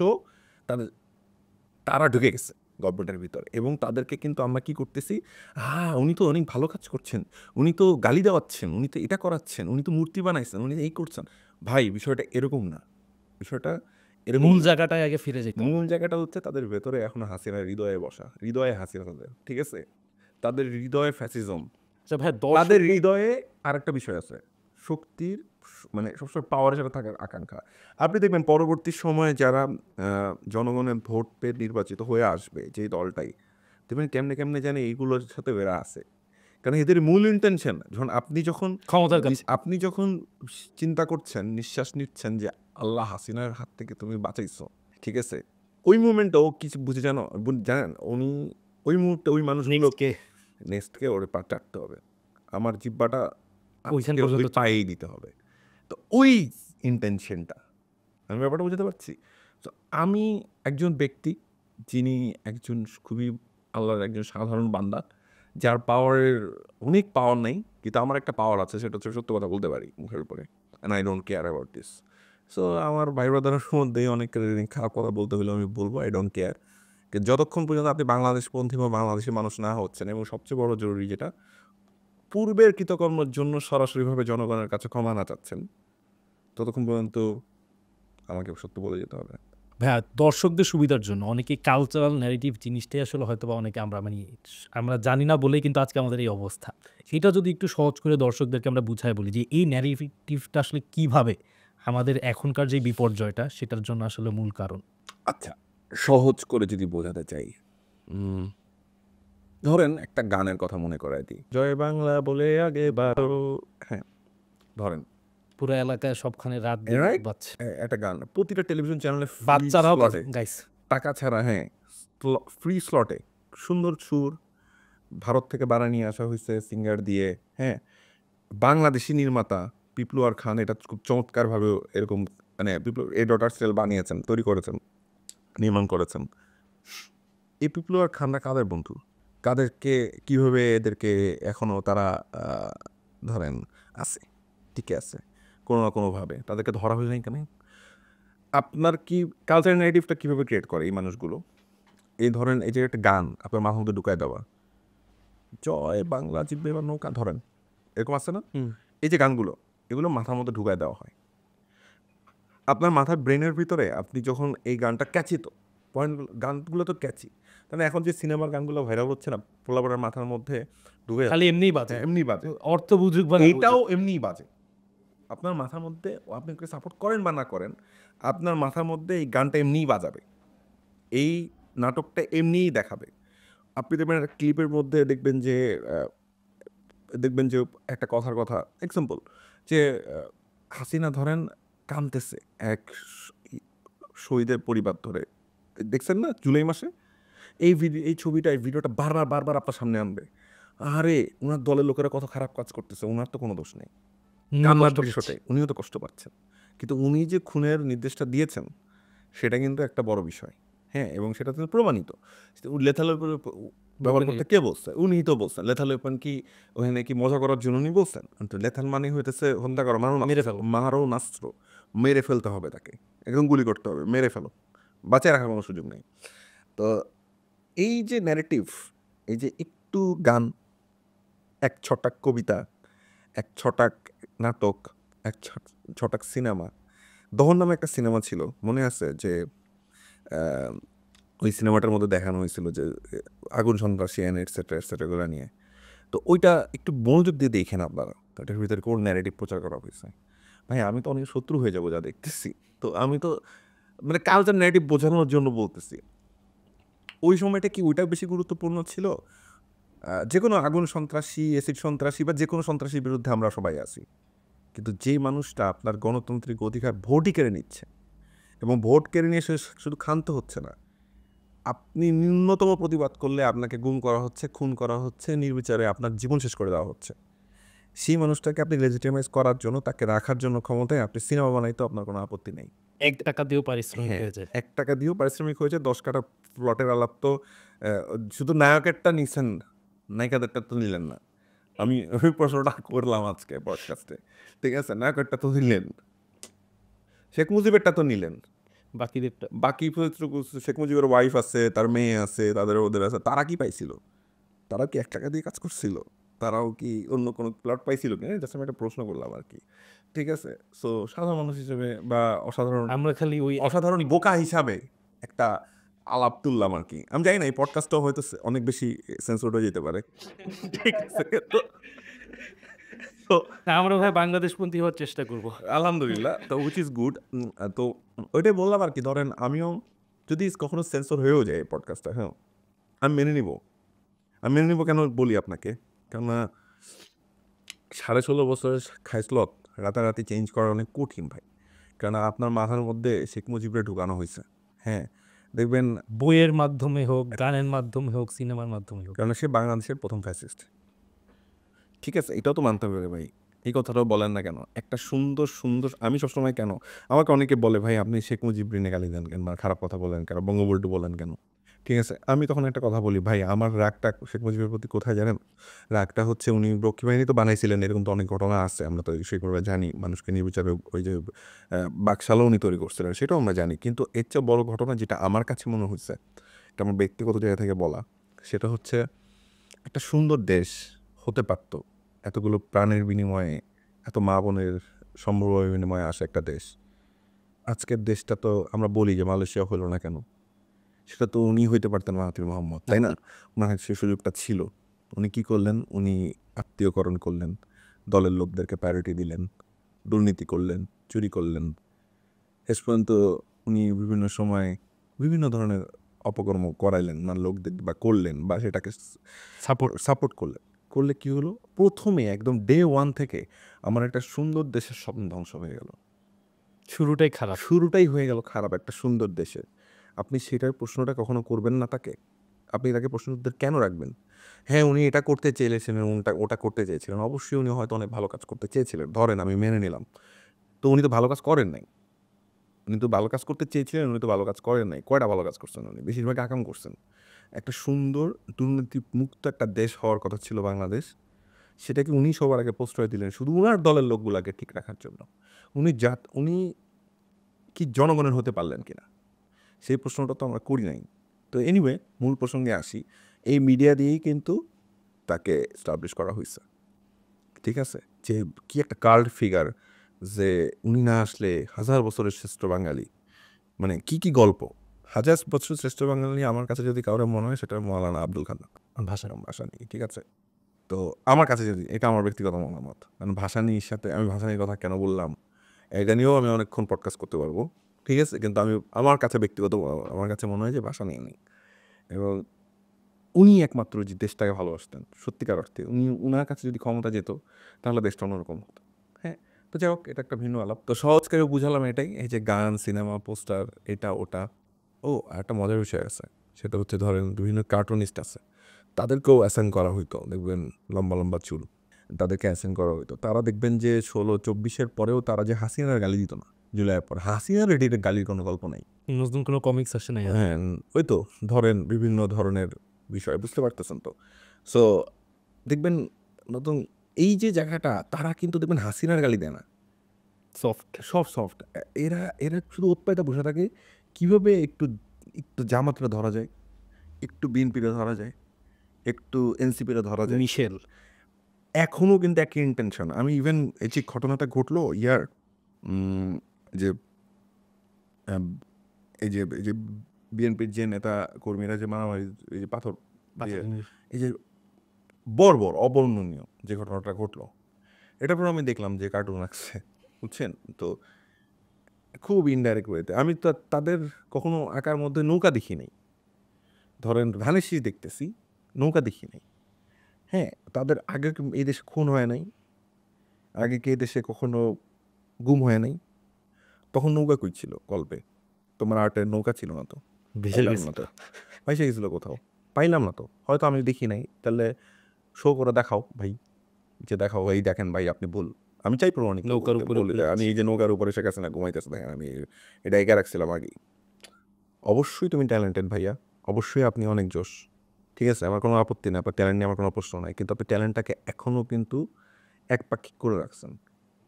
তারা ঢুকে গেছে গভর্নমেন্টের ভিতরে, এবং তাদেরকে কিন্তু আমরা কি করতেছি, উনি তো অনেক ভালো কাজ করছেন, উনি তো গালি দেওয়াচ্ছেন, উনি তো এটা করাচ্ছেন, উনি তো মূর্তি বানাইছেন, উনি এই করছেন। ভাই বিষয়টা এরকম না, বিষয়টা মূল জায়গাটায় আগে ফিরে যেতে। মূল জায়গাটা হচ্ছে তাদের ভেতরে এখনো হাসিনার হৃদয়ে বসা, হৃদয়ে হাসিনা তাদের, ঠিক আছে? তাদের হৃদয়ে ফ্যাসিজম, তাদের হৃদয়ে আর একটা বিষয় আছে, শক্তির, মানে সবসময় পাওয়ারের সাথে থাকার আকাঙ্ক্ষা। আপনি দেখবেন পরবর্তী সময়ে যারা জনগণের ভোট পেয়ে নির্বাচিত হয়ে আসবে যে দলটাই, দেখবেন কেমনে কেমনে জানে এইগুলোর সাথে এরা আছে। কারণ এদের মূল ইন্টেনশন, আপনি যখন চিন্তা করছেন, নিঃশ্বাস নিচ্ছেন যে আল্লাহ হাসিনার হাত থেকে তুমি বাঁচাইছো, ঠিক আছে, ওই মুমেন্টও কিছু বুঝে জানেন উনি ওই মুহূর্তে ওই মানুষগুলোকে নেক্সটকে ওরে পা চাটতে হবে, আমার জিব্বাটা পায়েই দিতে হবে। তো ওই ইন্টেনশনটা, আমি ব্যাপারটা বুঝতে পারছি। তো আমি একজন ব্যক্তি যিনি একজন খুবই আল্লাহর একজন সাধারণ বান্দা, যার পাওয়ারের অনেক পাওয়ার নেই, কিন্তু আমার একটা পাওয়ার আছে, সেটা হচ্ছে সত্য কথা বলতে পারি মুখের উপরে, and I don't care about this. So আমার ভাই ব্রাদারের মধ্যেই অনেক খারাপ কথা বলতে হলে আমি বলবো আই ডোন্ট কেয়ার। যতক্ষণ পর্যন্ত আপনি বাংলাদেশপন্থী বা বাংলাদেশের মানুষ না হচ্ছেন, এবং সবচেয়ে বড় জরুরি যেটা, পূর্বের কৃতকর্মের জন্য সরাসরিভাবে জনগণের কাছে ক্ষমা না চাচ্ছেন, ততক্ষণ পর্যন্ত আমাকে সত্য বলে যেতে হবে। হ্যাঁ, দর্শকদের সুবিধার জন্য অনেকে কালচারাল ন্যারেটিভ জিনিসটাই আসলে হয়তোবা অনেকে আমরা জানি না বলেই কিন্তু আজকে আমাদের এই অবস্থা। সেটা যদি একটু সহজ করে দর্শকদেরকে আমরা বুঝায় বলি যে এই ন্যারেটিভটা আসলে কিভাবে আমাদের এখনকার যে বিপর্যয়টা সেটার জন্য আসলে মূল কারণ। আচ্ছা, সহজ করে যদি বোঝাতে চাই, উম, ধরেন একটা গানের কথা মনে করায় দিই, জয় বাংলা বলে আগে বারো। হ্যাঁ, ধরেন পুরো এলাকায় সবখানে রাত দিন রাইট, বাজছে। একটা গান প্রতিটা টেলিভিশন চ্যানেলে বাচ্চারাও স্লটে, গাইছে। টাকা ছাড়া, হ্যাঁ, ফ্রি স্লটে, সুন্দর সুর, ভারত থেকে বাড়া নিয়ে আসা হয়েছে সিঙ্গার দিয়ে, হ্যাঁ, বাংলাদেশি নির্মাতা পিপলুয়ার খান এটা খুব চমৎকারভাবে এরকম মানে পিপলু এ ডটার সেল বানিয়েছেন, তৈরি করেছেন, নির্মাণ করেছেন। এই পিপলুয়ার খানরা কাদের বন্ধু, কাদেরকে কীভাবে এদেরকে এখনও তারা ধরেন আছে, টিকে আছে কোনো না কোনোভাবে, তাদেরকে ধরা হয়ে যায় কেন? আপনার কি কালচার নেগেটিভটা কীভাবে ক্রিয়েট করে এই মানুষগুলো? এই ধরেন এই যে একটা গান আপনার মাথার মধ্যে ঢুকায় দেওয়া, জয় বাংলা জিতবে এবার নৌকা, ধরেন এরকম আছে না? এই যে গানগুলো, এগুলো মাথার মধ্যে ঢুকায় দেওয়া হয় আপনার মাথার ব্রেনের ভিতরে। আপনি যখন এই গানটা ক্যাচি, তো পয়েন্টগুলো গানগুলো তো ক্যাচি, তাহলে এখন যে সিনেমার গানগুলো ভাইরাল হচ্ছে না, পোলাপাড়ার মাথার মধ্যে ঢুকে খালি এমনিই বাজে। এমনি বাজে, অর্থ বুঝুক বা এইটাও এমনিই বাজে আপনার মাথার মধ্যে। আপনি ওকে সাপোর্ট করেন বা না করেন, আপনার মাথার মধ্যে এই গানটা এমনিই বাজাবে, এই নাটকটা এমনিই দেখাবে। আপনি দেখবেন একটা ক্লিপের মধ্যে দেখবেন যে একটা কথার কথা এক্সাম্পল, যে হাসিনা ধরেন কাঁদতেছে এক শহীদের পরিবার ধরে, দেখছেন না জুলাই মাসে? এই ছবিটা, এই ভিডিওটা বারবার বারবার আপনার সামনে আনবে। আরে ওনার দলের লোকেরা কত খারাপ কাজ করতেছে, ওনার তো কোনো দোষ নেই, কান্নার দৃশ্যতে উনিও তো কষ্ট পাচ্ছেন, কিন্তু উনি যে খুনের নির্দেশটা দিয়েছেন সেটা কিন্তু একটা বড় বিষয়। হ্যাঁ, এবং সেটা তো প্রমাণিত। লেথাল ব্যবহার করতে কে বলছে? উনিই তো বলছেন। লেথাল ওয়েপন কি ওখানে কি মজা করার জন্য উনি বলছেন? তো লেথাল মানে হইতেছে হত্যা করা, মেরে ফেলো। মারো নাস্ত্র, মেরে ফেলতে হবে তাকে, একদম গুলি করতে হবে, মেরে ফেলো, বাঁচিয়ে রাখার কোনো সুযোগ নেই। তো এই যে ন্যারেটিভ, এই যে একটু গান, এক ছটাক কবিতা, এক ছটাক নাটক, এক ছটাক সিনেমা। দহন নামে একটা সিনেমা ছিল, মনে আছে? যে ওই সিনেমাটার মধ্যে দেখানো হয়েছিল যে আগুন সন্ত্রাসী অ্যান্ড এটসেট্রা এটসেট্রা এগুলো নিয়ে। তো ওইটা একটু মনোযোগ দিয়ে দেখেন আপনারা, ওটার ভিতরে কোন ন্যারেটিভ প্রচার করা হয়েছে। ভাই আমি তো অনেক শত্রু হয়ে যাবো যা দেখতেছি, তো আমি তো মানে কালচার ন্যারেটিভ বোঝানোর জন্য বলতেছি। ওই সময়টা কি ওইটা বেশি গুরুত্বপূর্ণ ছিল? যে কোনো আগুন সন্ত্রাসী, অ্যাসিড সন্ত্রাসী বা যে কোনো সন্ত্রাসীর বিরুদ্ধে আমরা সবাই আছি, কিন্তু যেই মানুষটা আপনার গণতান্ত্রিক অধিকার ভোটই কেড়ে নিচ্ছে, এবং ভোট কেড়ে নিয়ে শুধু ক্ষান্ত হচ্ছে না, আপনি ন্যূনতম প্রতিবাদ করলে আপনাকে গুম করা হচ্ছে, খুন করা হচ্ছে, নির্বিচারে আপনার জীবন শেষ করে দেওয়া হচ্ছে। সেই মানুষটাকে আপনি লেজিটিমাইজ করার জন্য, তাকে রাখার জন্য ক্ষমতায় আপনি সিনেমা বানাইতে আপনার কোনো আপত্তি নেই। ৳১ দিয়েও পারিশ্রমিক হয়ে যায়। ৳১ দিয়েও পারিশ্রমিক হয়েছে, ১০ কাটা প্লটের আলাপ তো শুধু নায়কেরটা নিছেন, নায়িকাদেরটা তো নিলেন না। আমি ওই প্রশ্নটা করলাম আজকে পডকাস্টে, ঠিক আছে? নায়কেরটা তো নিলেন, শেখ মুজিবেরটা তো নিলেন, বাকিদেরটা বাকি শেখ মুজিবের ওয়াইফ আছে, তার মেয়ে আছে, ওদের আছে, তারা কি পাইছিল? তারাও কি ৳১ দিয়ে কাজ করছিল? তারাও কি অন্য কোনো প্লট পাইছিল কিনা? জাস্ট আমি একটা প্রশ্ন করলাম আরকি। ঠিক আছে? সো সাধারণ মানুষ হিসেবে বা আমরা খালি ওই অসাধারণ বোকা হিসাবে একটা আলাপ তুললাম আরকি। আমি জানি না এই পডকাস্টটাও হয়তো অনেক বেশি সেন্সরড হয়ে যেতে পারে। ঠিক আছে? তো আমরা ভাই বাংলাদেশপন্থী হওয়ার চেষ্টা করব। আলহামদুলিল্লাহ, তো হুইচ ইজ গুড। তো ওইটাই বললাম আরকি। ধরেন আমিও যদি কখনো সেন্সর হয়েও যায় এই পডকাস্টটা, হ্যাঁ? আমি মেনে নিব। কেন বলি আপনাকে? কেননা 16.5 বছরের খাইছলত রাতারাতি চেঞ্জ করা অনেক কঠিন ভাই। কেননা আপনার মাথার মধ্যে শেখ মুজিবরে ঢুকানো হইছে। হ্যাঁ? দেখবেন বইয়ের মাধ্যমে হোক, গানের মাধ্যমে হোক, সিনেমার মাধ্যমে হোক। কেননা সে বাংলাদেশের ১ম ফ্যাসিস্ট। ঠিক আছে? এটাও তো মানতে হবে ভাই। এই কথাটাও বলেন না কেন? একটা সুন্দর আমি সবসময় কেন আমাকে অনেকে বলে, "ভাই আপনি শেখ মুজিবরে নিয়ে গালি দেন কেন? বা খারাপ কথা বলেন কেন? বঙ্গবন্ধু বলেন কেন?" ঠিক আছে? আমি তখন একটা কথা বলি, "ভাই আমার রাগটা শেখ মুজিবের প্রতি কোথায় জানেন? রাগটা হচ্ছে উনি রক্ষী বাহিনী তো বানাইছিলেন, এরকম তো অনেক ঘটনা আছে। আমরা তো সেগুলো জানি। মানুষকে নির্বিচারে ওই যে বাকশালও উনি তৈরি করছিলেন, সেটাও আমরা জানি। কিন্তু এর চেয়ে বড় ঘটনা যেটা আমার কাছে মনে হইছে, এটা আমার ব্যক্তিগত জায়গা থেকে বলা, সেটা হচ্ছে একটা সুন্দর দেশ হতে পারত। এতগুলো প্রাণের বিনিময়ে, এত মা বোনের সম্ভ্রমের বিনিময়ে আসে একটা দেশ। আজকের দেশটা তো আমরা বলি যে মালয়েশিয়া হলো না কেন, সেটা তো উনি হইতে পারতেন মাহাথির মোহাম্মদ, তাই না? ওনার কাছে সেই সুযোগটা ছিল। উনি কি করলেন? উনি আত্মীয়করণ করলেন, দলের লোকদেরকে প্রায়োরিটি দিলেন, দুর্নীতি করলেন, চুরি করলেন। শেষ পর্যন্ত উনি বিভিন্ন সময় বিভিন্ন ধরনের অপকর্ম করাইলেন না লোকদের, বা করলেন, বা সেটাকে সাপোর্ট করলেন। করলে কি হলো? প্রথমে একদম ডে ওয়ান থেকে আমার একটা সুন্দর দেশের স্বপ্ন ধ্বংস হয়ে গেল। শুরুটাই খারাপ। শুরুটাই হয়ে গেল খারাপ একটা সুন্দর দেশে। আপনি সেটার প্রশ্নটা কখনো করবেন না তাকে? আপনি তাকে প্রশ্ন উত্তর কেন রাখবেন? হ্যাঁ, উনি এটা করতে চেয়েছিলেন, ওটা করতে চেয়েছিলেন। অবশ্যই উনি হয়তো অনেক ভালো কাজ করতে চেয়েছিলেন। ধরেন আমি মেনে নিলাম। তো উনি তো ভালো কাজ করেন নাই। উনি তো ভালো কাজ করতে চেয়েছিলেন, উনি তো ভালো কাজ করেন নাই। কয়টা ভালো কাজ করছেন উনি? বেশিরভাগ আকাম করছেন। একটা সুন্দর দুর্নীতিমুক্ত একটা দেশ হওয়ার কথা ছিল বাংলাদেশ। সেটাকে উনি সবার আগে প্রশ্রয় দিলেন শুধু উনার দলের লোকগুলাকে ঠিক রাখার জন্য। উনি কি জনগণের হতে পারলেন কিনা? সেই প্রশ্নটা তো আমরা করি নাই। তো এনিওয়ে, মূল প্রসঙ্গে আসি। এই মিডিয়া দিয়েই কিন্তু তাকে এস্টাবলিশ করা হইছে। ঠিক আছে? যে কি একটা কাল্ট ফিগার, যে উনি না আসলে হাজার বছরের শ্রেষ্ঠ বাঙালি। মানে কি গল্প! হাজার বছরের শ্রেষ্ঠ বাঙালি আমার কাছে যদি কাউরে মনে হয়, সেটা মৌলানা আব্দুল খান ভাসানী। ঠিক আছে? তো আমার কাছে যদি, এটা আমার ব্যক্তিগত মতামত। কারণ ভাসানীর সাথে আমি ভাসানীর কথা কেন বললাম, এটা নিয়েও আমি অনেকক্ষণ পডকাস্ট করতে পারবো। ঠিক আছে? কিন্তু আমার কাছে ব্যক্তিগত, আমার কাছে মনে হয় যে ভাসানী নেই। এবং উনি একমাত্র যে দেশটাকে ভালোবাসতেন সত্যিকার অর্থে। উনার কাছে যদি ক্ষমতা যেত, তাহলে দেশটা অন্যরকম হতো। হ্যাঁ? তো যাই হোক, এটা একটা ভিন্ন আলাপ। তো সহজ করে বুঝালাম এটাই। এই যে গান, সিনেমা, পোস্টার, এটা ওটা। ও, আরেকটা মজার বিষয় আছে। সেটা হচ্ছে ধরেন বিভিন্ন কার্টুনিস্ট আছে। তাদেরকেও অ্যাসাইন করা হইতো। দেখবেন লম্বা, লম্বা চুল। তাদেরকে অ্যাসাইন করা হইতো। তারা দেখবেন যে ১৬-২৪-এর পরেও তারা যে হাসিনার গালি দিত না। জুলাইয়ের পর। হাসিনার এটির গালির কোনো গল্প নাই। নতুন কোনো কমিক্স আসে নাই। হ্যাঁ, ওই তো ধরেন বিভিন্ন ধরনের বিষয়, বুঝতে পারতেছেন তো? সো দেখবেন নতুন এই যে জায়গাটা, তারা কিন্তু দেখবেন হাসিনার গালি দেয় না। সফট। সব সফট। এরা এরা শুধু ওৎপাইতে বসে থাকে কিভাবে একটু একটু জামাতরে ধরা যায়, একটু বিএনপিরে ধরা যায়, একটু এনসিপিরে ধরা যায়। মিশেল। এখনো কিন্তু একই ইন্টেনশন। আমি ইভেন এই যে ঘটনাটা ঘটলো যে আম, এই যে বিএনপির যে নেতা কর্মীরা যে মারামারি, এই যে পাথর দিয়ে, এই যে বর্বর অবর্ণনীয় যে ঘটনাটা ঘটলো, এটার পর আমি দেখলাম যে কার্টুন আঁকছে, বুঝছেন তো? খুব ইনডাইরেক্ট ওয়েতে। আমি তো তাদের কখনো আঁকার মধ্যে নৌকা দেখি নাই। ধরেন ধানের শীষ দেখতেছি, নৌকা দেখি নাই। হ্যাঁ, তাদের আগে কি এই দেশে খুন হয় নাই? আগে কি এই দেশে কখনো গুম হয় নাই? তখন নৌকা কই ছিল গল্পে? তোমার আর্টের নৌকা ছিল না তো, পাইলাম না তো। ভাইসে গেছিল কোথাও, পাইলাম না তো। হয়তো আমি দেখি নাই। তাহলে শো করে দেখাও ভাই, যে দেখাও ভাই, দেখেন ভাই আপনি ভুল। আমি চাই প্রমাণিত নৌকার করতে, উপরে বলি যে আমি এই যে নৌকার উপরে শেখ হাসিনা ঘুমাইতেছে, দেখেন আমি এটা এঁকে রাখছিলাম আগে। অবশ্যই তুমি ট্যালেন্টেড ভাইয়া, অবশ্যই আপনি অনেক জোশ। ঠিক আছে, আমার কোনো আপত্তি নেই, আপনার ট্যালেন্ট নিয়ে আমার কোনো প্রশ্ন নাই। কিন্তু আপনি ট্যালেন্টটাকে এখনও কিন্তু একপাক্ষিক করে রাখছেন,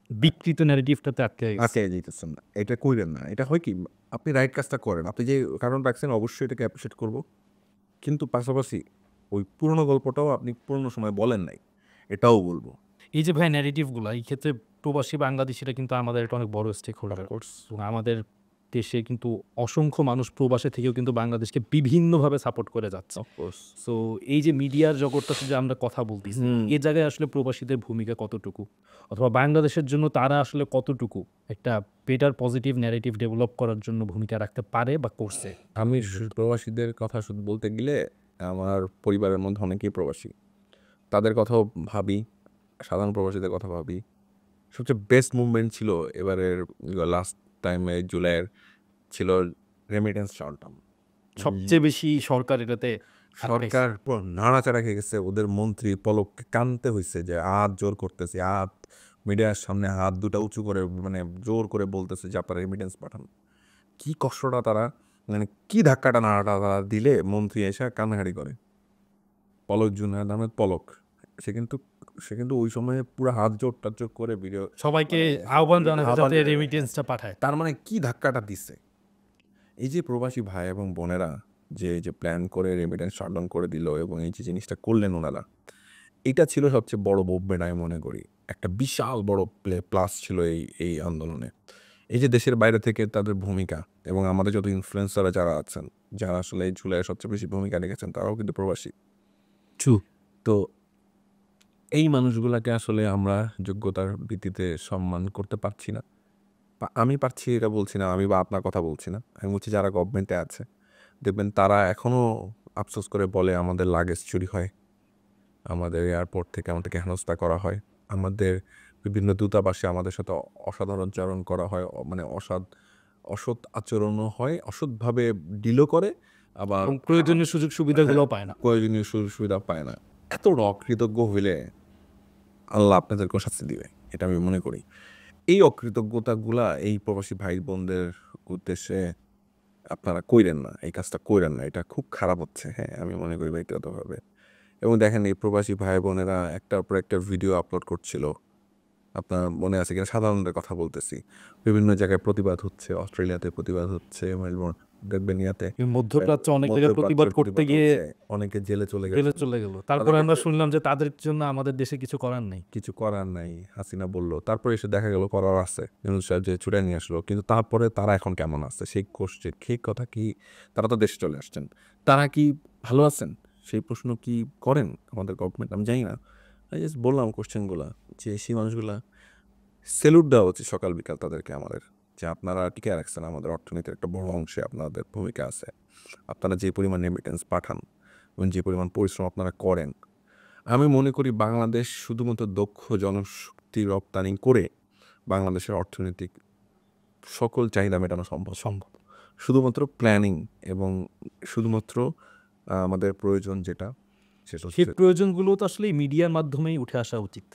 বিকৃত ন্যারেটিভটাতে আটকে গেছে। আটকে যেতেছেন না। এটা কইরেন না। এটা হয় কি, আপনি রাইট কাজটা করেন, আপনি যে কারণ রাখছেন অবশ্যই এটাকে অ্যাপ্রিসিয়েট করবো। কিন্তু পাশাপাশি ওই পুরোনো গল্পটাও আপনি পুরোনো সময় বলেন নাই, এটাও বলবো। এই যে ভাই ন্যারেটিভগুলো, এই ক্ষেত্রে প্রবাসী বাংলাদেশিরা কিন্তু আমাদের একটা অনেক বড় স্টেক হোল্ডার। এবং আমাদের দেশে কিন্তু অসংখ্য মানুষ প্রবাসে থেকেও কিন্তু বাংলাদেশকে বিভিন্নভাবে সাপোর্ট করে যাচ্ছে। অফকোর্স। সো এই যে মিডিয়ার জগৎটাতে যে আমরা কথা বলতেছি, হুম। এ জায়গায় আসলে প্রবাসীদের ভূমিকা কতটুকু, অথবা বাংলাদেশের জন্য তারা আসলে কতটুকু একটা বেটার পজিটিভ ন্যারেটিভ ডেভেলপ করার জন্য ভূমিকা রাখতে পারে বা করছে? আমি প্রবাসীদের কথা শুধু বলতে গেলে, আমার পরিবারের মধ্যে অনেকেই প্রবাসী, তাদের কথাও ভাবি, সাধারণ প্রবাসীদের কথা ভাবি। সবচেয়ে বেস্ট মুভমেন্ট ছিল এবারের লাস্ট টাইমে জুলাইয়ের, ছিল রেমিটেন্স শটডাউন। সবচেয়ে বেশি সরকার এটাতে সরকার পুরো নাড়াচাড়া খেয়ে গেছে। ওদের মন্ত্রী পলককে কানতে হয়েছে যে হাত জোর করতেছে, হাত মিডিয়ার সামনে হাত দুটা উঁচু করে, মানে জোর করে বলতেছে যে আপনারা রেমিটেন্স পাঠান। কি কষ্টটা তারা, মানে কি ধাক্কাটা নাড়াটা তারা দিলে মন্ত্রী এসে কান্নাকাটি করে। পলক জুনায়দ আহমেদ পলক, সে কিন্তু ওই সময় পুরো হাত জোর টাজোর করে ভিডিও সবাইকে মানে আহ্বান জানাবে আহ্বান যাতে রেমিটেন্সটা পাঠায়। তার মানে কি ধাক্কাটা দিচ্ছে। এই যে প্রবাসী ভাই এবং বোনেরা যে প্ল্যান করে রেমিটেন্স শাটডাউন করে দিল, এবং এই যে জিনিসটা করলেন ওনারা, এটা ছিল সবচেয়ে বড় মুভমেন্ট আমি মনে করি। একটা বিশাল বড় প্লাস ছিল এই আন্দোলনে। এই যে দেশের বাইরে থেকে তাদের ভূমিকা এবং আমাদের যত ইনফ্লুয়েন্সাররা যারা আছেন, যারা আসলে এই ঝুলায় সবচেয়ে বেশি ভূমিকা রেখেছেন, তারাও কিন্তু প্রবাসী। তো এই মানুষগুলাকে আসলে আমরা যোগ্যতার ভিত্তিতে সম্মান করতে পারছি না। আমি পারছি এটা বলছি না, আমি বা আপনার কথা বলছি না। আমি বলছি যারা গভর্নমেন্টে আছে, দেখবেন তারা এখনও আফসোস করে বলে আমাদের লাগেজ চুরি হয়, আমাদের এয়ারপোর্ট থেকে আমাদেরকে হেনস্থা করা হয়, আমাদের বিভিন্ন দূতাবাসে আমাদের সাথে অসাধারণ আচরণ করা হয়, মানে অসৎ আচরণও হয়, অসৎভাবে ডিলও করে, আবার এবং প্রয়োজনীয় সুযোগ সুবিধাগুলো পায় না। প্রয়োজনীয় সুযোগ সুবিধা পায় না। এতটা অকৃতজ্ঞ হইলে আল্লাহ আপনাদেরকেও শাস্তি দিবে, এটা আমি মনে করি। এই অকৃতজ্ঞতাগুলা এই প্রবাসী ভাই বোনদের উদ্দেশ্যে আপনারা কইরেন না, এই কাজটা কইরেন না, এটা খুব খারাপ হচ্ছে। হ্যাঁ, আমি মনে করি ব্যক্তিগতভাবে। এবং দেখেন এই প্রবাসী ভাই বোনেরা একটার পর একটা ভিডিও আপলোড করছিল, আপনার মনে আছে কিনা সাধারণদের কথা বলতেছি, বিভিন্ন জায়গায় প্রতিবাদ হচ্ছে, অস্ট্রেলিয়াতে প্রতিবাদ হচ্ছে, মেলবোর্ন দেখবেন ইয়াতে এই মধ্যপ্রাচ্যে অনেক জায়গায় প্রতিবাদ করতে গিয়ে অনেকে জেলে চলে জেলে গেছে। চলে গেল। তারপরে আমরা শুনলাম যে তাদের জন্য আমাদের দেশে কিছু করার নেই। কিছু করার নাই, হাসিনা বলল, তারপরে এসে দেখা গেল করার আছে, ইউনূস সাহেব যে ছুটে নিয়ে আসলো। কিন্তু তারপরে তারা এখন কেমন আছে সেই কোশ্চেন, সেই কথা কি, তারা তো দেশে চলে আসছেন, তারা কি ভালো আছেন সেই প্রশ্ন কি করেন আমাদের গভর্নমেন্ট? আমি জানি না, আমি জাস্ট বললাম কোশ্চেনগুলা, যে সেই মানুষগুলা সেলুট দেওয়া উচিত সকাল বিকাল তাদেরকে আমাদের, যে আপনারা টিকে রাখছেন আমাদের অর্থনীতির একটা বড় অংশে আপনাদের ভূমিকা আছে, আপনারা যে পরিমাণ রেমিটেন্স পাঠান এবং যে পরিমাণ পরিশ্রম আপনারা করেন। আমি মনে করি বাংলাদেশ শুধুমাত্র দক্ষ জনশক্তি রপ্তানি করে বাংলাদেশের অর্থনৈতিক সকল চাহিদা মেটানো সম্ভব। শুধুমাত্র প্ল্যানিং এবং শুধুমাত্র আমাদের প্রয়োজন যেটা, সেটা সেই হচ্ছে প্রয়োজনগুলো তো আসলে মিডিয়ার মাধ্যমেই উঠে আসা উচিত।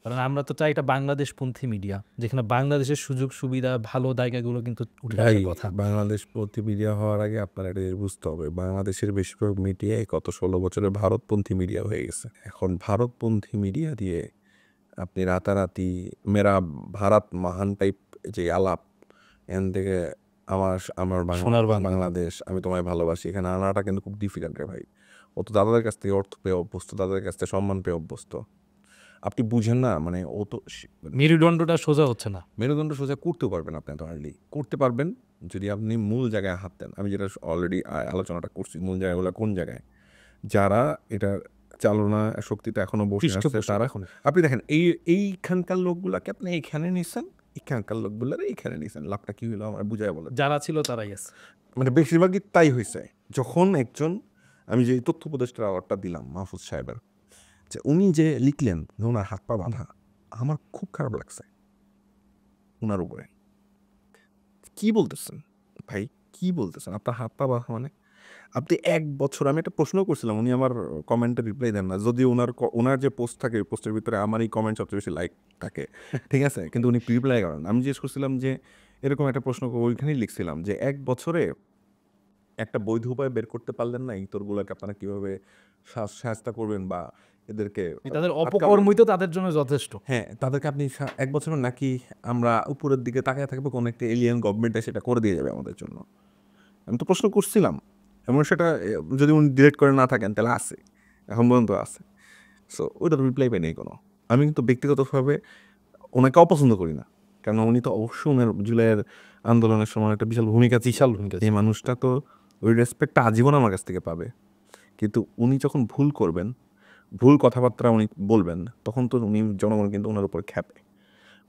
কারণ আমরা তো চাই এটা বাংলাদেশপন্থী মিডিয়া, যেখানে বাংলাদেশের সুযোগ সুবিধা ভালো জায়গাগুলো কিন্তু উঠে ভাই, আসার কথা। বাংলাদেশ প্রতি মিডিয়া হওয়ার আগে আপনার এটা বুঝতে হবে, বাংলাদেশের বেশিরভাগ মিডিয়াই গত 16 বছরে ভারতপন্থী মিডিয়া হয়ে গেছে। এখন ভারতপন্থী মিডিয়া দিয়ে আপনি রাতারাতি মেরা ভারত মহান টাইপ যে আলাপ, এখান থেকে আমার আমার সোনার বাংলা। বাংলাদেশ আমি তোমায় ভালোবাসি, এখানে আনাটা কিন্তু খুব ডিফিকাল্ট রে ভাই। ও তো দাদাদের কাছ থেকে অর্থ পেয়ে অভ্যস্ত, দাদাদের কাছ থেকে সম্মান পেয়ে অভ্যস্ত। আপনি বুঝেন না, মানে ও তো মেরুদণ্ডটা সোজা হচ্ছে না। মেরুদণ্ড সোজা করতেও পারবেন, আপনি এত আর্লি করতে পারবেন যদি আপনি মূল জায়গায় হাত দেন। আমি যেটা অলরেডি আলোচনাটা করছি, মূল জায়গাগুলো কোন জায়গায়, যারা এটা চালনা শক্তিতে এখনো বসে আছে তারা। আপনি দেখেন এইখানকার লোকগুলাকে আপনি এইখানে নিছেন, এখানকার লোকগুলার এইখানে নিছেন, লাভটা কি হলো আমার বুঝাই বলেন। যারা ছিল তারাই আছে। মানে বেশিরভাগই তাই হয়েছে। যখন একজন, আমি যে তথ্য উপদেষ্টার অ্যাওয়ার্ডটা দিলাম মাহফুজ সাহেবের, যে উনি যে লিখলেন যে ওনার হাত পা বাঁধা, আমার খুব খারাপ লাগছে ওনার উপরে। কি বলতেছেন ভাই, কি বলতেছেন? আপনার হাত পা বাঁধা মানে আপনি 1 বছর, আমি একটা প্রশ্ন করছিলাম, উনি আমার কমেন্টে রিপ্লাই দেন না। যদি ওনার যে পোস্ট থাকে, ওই পোস্টের ভিতরে আমার এই কমেন্ট সবচেয়ে বেশি লাইক থাকে, ঠিক আছে? কিন্তু উনি রিপ্লাই করেন না। আমি জিজ্ঞেস করছিলাম যে এরকম একটা প্রশ্ন, ওইখানেই লিখছিলাম যে 1 বছরে একটা বৈধ উপায় বের করতে পারলেন না, ইতরগুলোকে আপনারা কীভাবে শায়েস্তা করবেন বা এদেরকে তাদের আটকাবেন। অপকর্মই তো তাদের জন্য যথেষ্ট। হ্যাঁ, তাদেরকে আপনি 1 বছর নাকি আমরা উপরের দিকে তাকিয়ে থাকবো, কোনো একটা এলিয়েন গভর্নমেন্ট সেটা করে দিয়ে যাবে আমাদের জন্য? আমি তো প্রশ্ন করছিলাম, এবং সেটা যদি উনি ডিলেট করে না থাকেন তাহলে আছে, এখন পর্যন্ত আছে। সো ওইটার রিপ্লাই পাই নেই কোনো। আমি কিন্তু ব্যক্তিগতভাবে ওনাকে অপছন্দ করি না, কারণ উনি তো অবশ্যই ওনার জুলাইয়ের আন্দোলনের সময় একটা বিশাল ভূমিকা, এই মানুষটা তো ওই রেসপেক্টটা আজীবন আমার কাছ থেকে পাবে। কিন্তু উনি যখন ভুল করবেন, ভুল কথাবার্তা উনি বলবেন, তখন তো উনি জনগণ কিন্তু ওনার উপর খ্যাপে।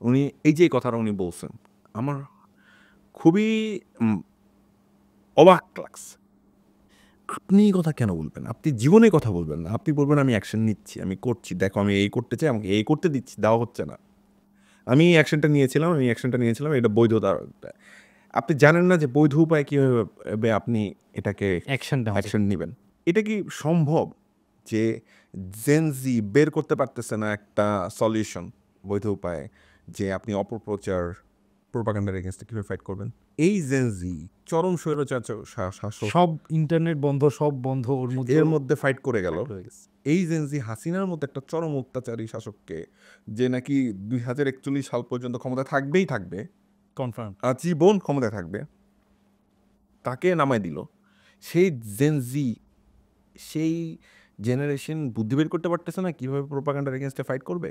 উনি এই যে কথাটা উনি বলছেন, আমার খুবই অবাক লাগছে। আপনি এই কথা কেন বলবেন? আপনি জীবনে কথা বলবেন না। আপনি বলবেন আমি অ্যাকশন নিচ্ছি, আমি করছি, দেখো আমি এই করতে চাই, আমাকে এই করতে দিচ্ছি, দেওয়া হচ্ছে না। আমি এই অ্যাকশনটা নিয়েছিলাম, এটা বৈধতা। আপনি জানেন না যে বৈধ উপায় কীভাবে আপনি এটাকে অ্যাকশন নিবেন। এটা কি সম্ভব যে জেনজি বের করতে পারতেছে না একটা সলিউশন, বৈধ উপায়, যে আপনি অপপ্রচার, প্রোপাগান্ডার এগেইনস্টে কীভাবে ফাইট করবেন? এই জেনজি চরম স্বৈরাচার শাসক, সব ইন্টারনেট বন্ধ, সব বন্ধ, এর মধ্যে ফাইট করে গেল। এই জেনজি হাসিনার মতো একটা চরম অত্যাচারী শাসককে, যে নাকি 2041 সাল পর্যন্ত ক্ষমতায় থাকবেই থাকবে, কনফার্ম। আজীবন ক্ষমতায় থাকবে, তাকে নামায় দিল। সেই জেনজি, সেই জেনারেশন বুদ্ধি বের করতে পারতেছে না কীভাবে প্রোপাগান্ডার এগেইনস্টে ফাইট করবে।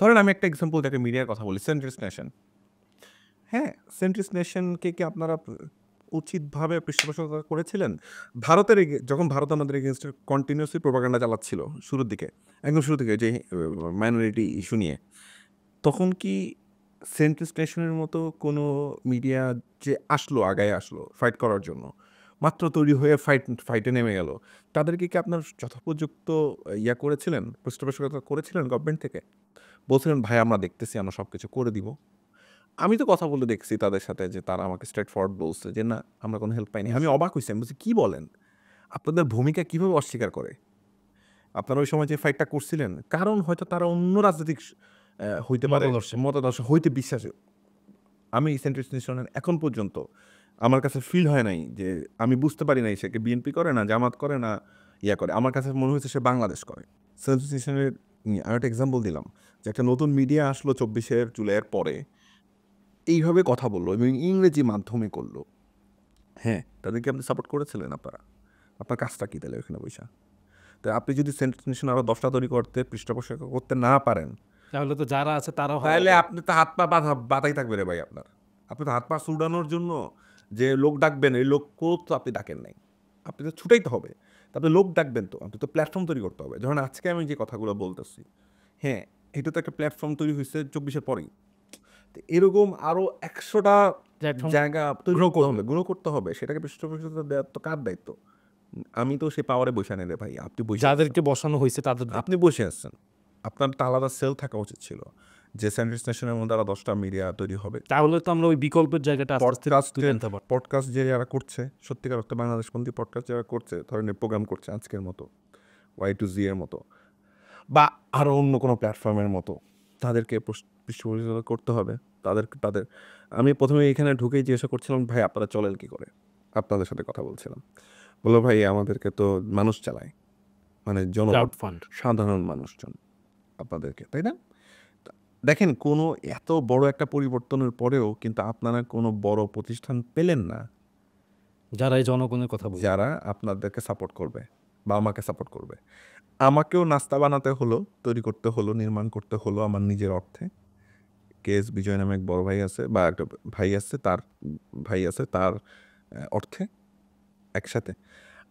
ধরেন আমি একটা এক্সাম্পল, একটা মিডিয়ার কথা বলি, সেন্ট্রাস নেশন। হ্যাঁ, সেন্ট্রিস্ট নেশনকে কি আপনারা উচিতভাবে পৃষ্ঠপোষকতা করেছিলেন? ভারতের যখন ভারত আমাদের এগেইনস্টে কন্টিনিউয়াসলি প্রোপাগান্ডা চালাচ্ছিল শুরুর দিকে, একদম শুরু থেকে যে মাইনরিটি ইস্যু নিয়ে, তখন কি সেন্ট্রিস্ট নেশনের মতো কোনো মিডিয়া যে আসলো, আগায় আসলো ফাইট করার জন্য, মাত্র তৈরি হয়ে ফাইটে নেমে গেল, তাদেরকে কি আপনার যথোপযুক্ত ইয়া করেছিলেন, পৃষ্ঠপোষকতা করেছিলেন গভর্নমেন্ট থেকে? বলছিলেন, "ভাই আমরা দেখতেছি, আমরা সব কিছু করে দিব।" আমি তো কথা বলে দেখছি তাদের সাথে যে তারা আমাকে স্ট্রেইট ফরওয়ার্ড বলছে যে, "না, আমরা কোনো হেল্প পাইনি।" আমি অবাক হইছি। আমি বলছি, "কি বলেন? আপনাদের ভূমিকা কিভাবে অস্বীকার করে? আপনারা ওই সময় যে ফাইটটা করছিলেন, কারণ হয়তো তারা অন্য রাজনৈতিক হইতে পারে, মতাদর্শে। মতাদর্শ হইতে বিশ্বাসী।" আমি সেন্ট্রিস্ট নেশনের এখন পর্যন্ত আমার কাছে ফিল হয় নাই যে, আমি বুঝতে পারি নাই সে কি বিএনপি করে, না জামাত করে, না ইয়া করে। আমার কাছে মনে হয়েছে সে বাংলাদেশ করে। সেন্ট্রিস্ট নেশনের আরেকটা এক্সাম্পল দিলাম যে, একটা নতুন মিডিয়া আসলো ২৪শে জুলাইয়ের পরে, এইভাবে কথা বলল এবং ইংরেজি মাধ্যমে করল। হ্যাঁ, তাদেরকে আপনি সাপোর্ট করেছিলেন আপনারা? আপনার কাজটা কি তাহলে ওইখানে বইসা? তো আপনি যদি সেন্ট্রিস্ট নেশন আরো ১০টা তৈরি করতে, পৃষ্ঠপোষকতা করতে না পারেন, তাহলে তো যারা আছে তারাও তাহলে আপনি তো হাত পা বাঁধাই থাকবে রে ভাই আপনার। আপনি তো হাত পা ছুড়ানোর জন্য যে লোক ডাকবেন, এই লোককেও তো আপনি ডাকেন নাই। আপনি তো ছুটাইতে হবে। তো আপনি লোক ডাকবেন তো, আপনি তো প্ল্যাটফর্ম তৈরি করতে হবে। ধরেন আজকে আমি যে কথাগুলো বলতেছি, হ্যাঁ, এটা তো একটা প্ল্যাটফর্ম তৈরি হইছে ২৪-এর পরেই। তো এরকম আরো ১০০টা প্ল্যাটফর্ম জায়গা তৈরি গ্রো করতে করবে। হবে, গ্রো করতে হবে। সেটাকে পৃষ্ঠপোষকতা দেওয়ার তো কার দায়িত্ব? আমি তো সেই পাওয়ারে বইসা নেই রে ভাই। আপনি বইসা আছেন। যাদেরকে বসানো হয়েছে তাদের আপনি বসে আছেন। আপনার তো আলাদা সেল থাকা উচিত ছিল। যে সেন্ট্রিস্ট নেশনের মধ্যে আরো ১০টা মিডিয়া তৈরি হবে। তাহলে তো আমরা ওই বিকল্পের জায়গাটা আস্তে আস্তে তুলে আনতে পারবো। পডকাস্ট যে যারা করছে, সত্যিকার অর্থে বাংলাদেশপন্থী পডকাস্ট যারা করছে, ধরনের প্রোগ্রাম করছে আজকের মতো, Y2Z এর মতো বা আরো অন্য কোনো প্ল্যাটফর্মের মতো, তাদেরকে পৃষ্ঠপোষকতা করতে হবে। তাদের আমি ১ম এ এখানে ঢুকেই জিজ্ঞাসা করছিলাম, "ভাই আপনারা চলেন কি করে?" আপনাদের সাথে কথা বলছিলাম। বলল, "ভাই আমাদেরকে তো মানুষ চালায়। মানে জনগণ, ক্রাউড ফান্ড। সাধারণ মানুষজন আপনাদেরকে, তাই না?" দেখেন, কোনো এত বড় একটা পরিবর্তনের পরেও কিন্তু আপনারা কোনো বড় প্রতিষ্ঠান পেলেন না, যারা এই জনগণের কথা বলছে। যারা আপনাদেরকে সাপোর্ট করবে বা আমাকে সাপোর্ট করবে। আমাকেও নাস্তা বানাতে হলো, তৈরি করতে হলো, নির্মাণ করতে হলো আমার নিজের অর্থে। কেএস বিজয় নামে এক বড় ভাই আছে বা একটা ভাই আছে, তার ভাই আছে, তার অর্থে একসাথে।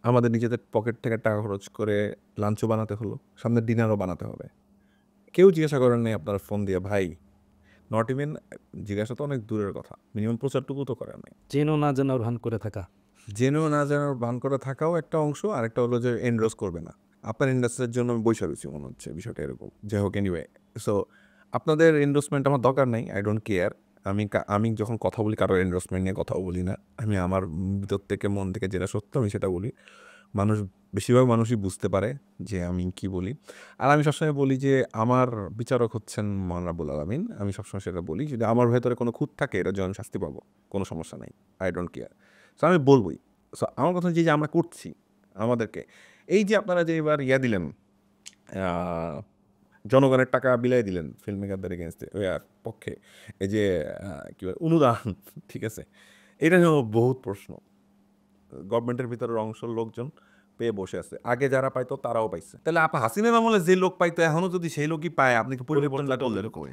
আমাদের নিজেদের পকেট থেকে টাকা খরচ করে লাঞ্চও বানাতে হলো, সামনে ডিনারও বানাতে হবে। কেউ জিজ্ঞাসা করেন নাই আপনার ফোন দিয়ে, "ভাই", নট ইভেন জিজ্ঞাসা তো অনেক দূরের কথা। মিনিমাম প্রচারটুকু তো করার নাই। চেনো না জানার ভান করে থাকা। জেনেও না জানার ভান করে থাকাও একটা অংশ, আরেকটা হলো যে এনডোর্স করবে না। আপনার ইন্ডাস্ট্রির জন্য আমি বইসা রইছি মনে হচ্ছে, বিষয়টা এরকম। যাই হোক, এনিওয়ে, সো আপনাদের এন্ডোর্সমেন্ট আমার দরকার নাই। I don't care. আমি যখন কথা বলি কারোর এন্ডোর্সমেন্ট নিয়ে কথাও বলি না। আমি আমার ভিতর থেকে, মন থেকে যেটা সত্য আমি সেটা বলি। মানুষ, বেশিরভাগ মানুষই বুঝতে পারে যে আমি কি বলি। আর আমি সবসময় বলি যে আমার বিচারক হচ্ছেন মহান রাব্বুল আলামিন। আমি সবসময় সেটা বলি। যদি আমার ভেতরে কোনো খুঁত থাকে, এটার জন্য আমি শাস্তি পাবো। কোনো সমস্যা নাই। I don't care. সো আমি বলবই। সো আমার কথা যে আমরা করছি, আমাদেরকে এই যে আপনারা যে এবার দিলেন, আ জনগণের টাকা বিলাই দিলেন ফিল্ম মেকারদের এগেইনস্টে পক্ষে। এই যে কি বলে অনুদান, ঠিক আছে? এটা নিয়েও বহুত প্রশ্ন। গভর্নমেন্টের ভিতরের অংশের লোকজন পেয়ে বসে আছে। আগে যারা পাইতো তারাও পাইছে। তাহলে হাসিনার আমলে যে লোক পাইতো এখনো যদি সেই লোকই পায়, আপনি কি পরিবর্তনটা করলেন কই?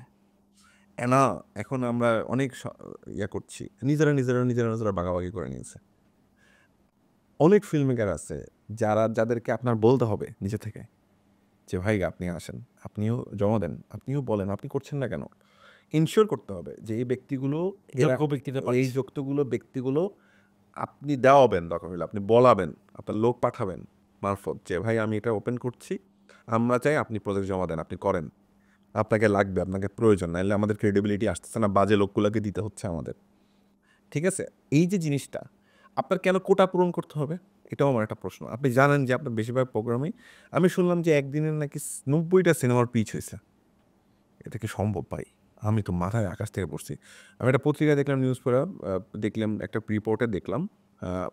না, এখন আমরা অনেক করছি। নিজেরা ভাগাভাগি করে নিয়েছে। অনেক ফিল্ম মেকার আছে যাদেরকে আপনার বলতে হবে নিজে থেকে যে, "ভাই আপনি আসেন, আপনিও জমা দেন, আপনিও বলেন, আপনি করছেন না কেন?" এনশিওর করতে হবে যে এই ব্যক্তিগুলো, যোগ্য ব্যক্তিরা এই পাচ্ছে। ব্যক্তিগুলো আপনি দেওয়াবেন, দরকার হলে আপনি বলাবেন, আপনার লোক পাঠাবেন মারফত যে, "ভাই আমি এটা ওপেন করছি। আমরা চাই আপনি প্রজেক্ট জমা দেন, আপনি করেন। আপনাকে লাগবে, আপনাকে প্রয়োজন। নাহলে আমাদের ক্রেডিবিলিটি আসতেছে না, বাজে লোকগুলোকে দিতে হচ্ছে আমাদের।" ঠিক আছে? এই যে জিনিসটা, আপনার কেন কোটা পূরণ করতে হবে? এটাও আমার একটা প্রশ্ন। আপনি জানেন যে আপনার বেশিরভাগ প্রোগ্রামেই, আমি শুনলাম যে একদিনের নাকি ৯০টা সিনেমার পিচ হইছে। এটা কি সম্ভব ভাই? আমি তো মাথায় আকাশ থেকে পড়ছি। আমি একটা পত্রিকায় দেখলাম, নিউজ পড়া দেখলাম, একটা আ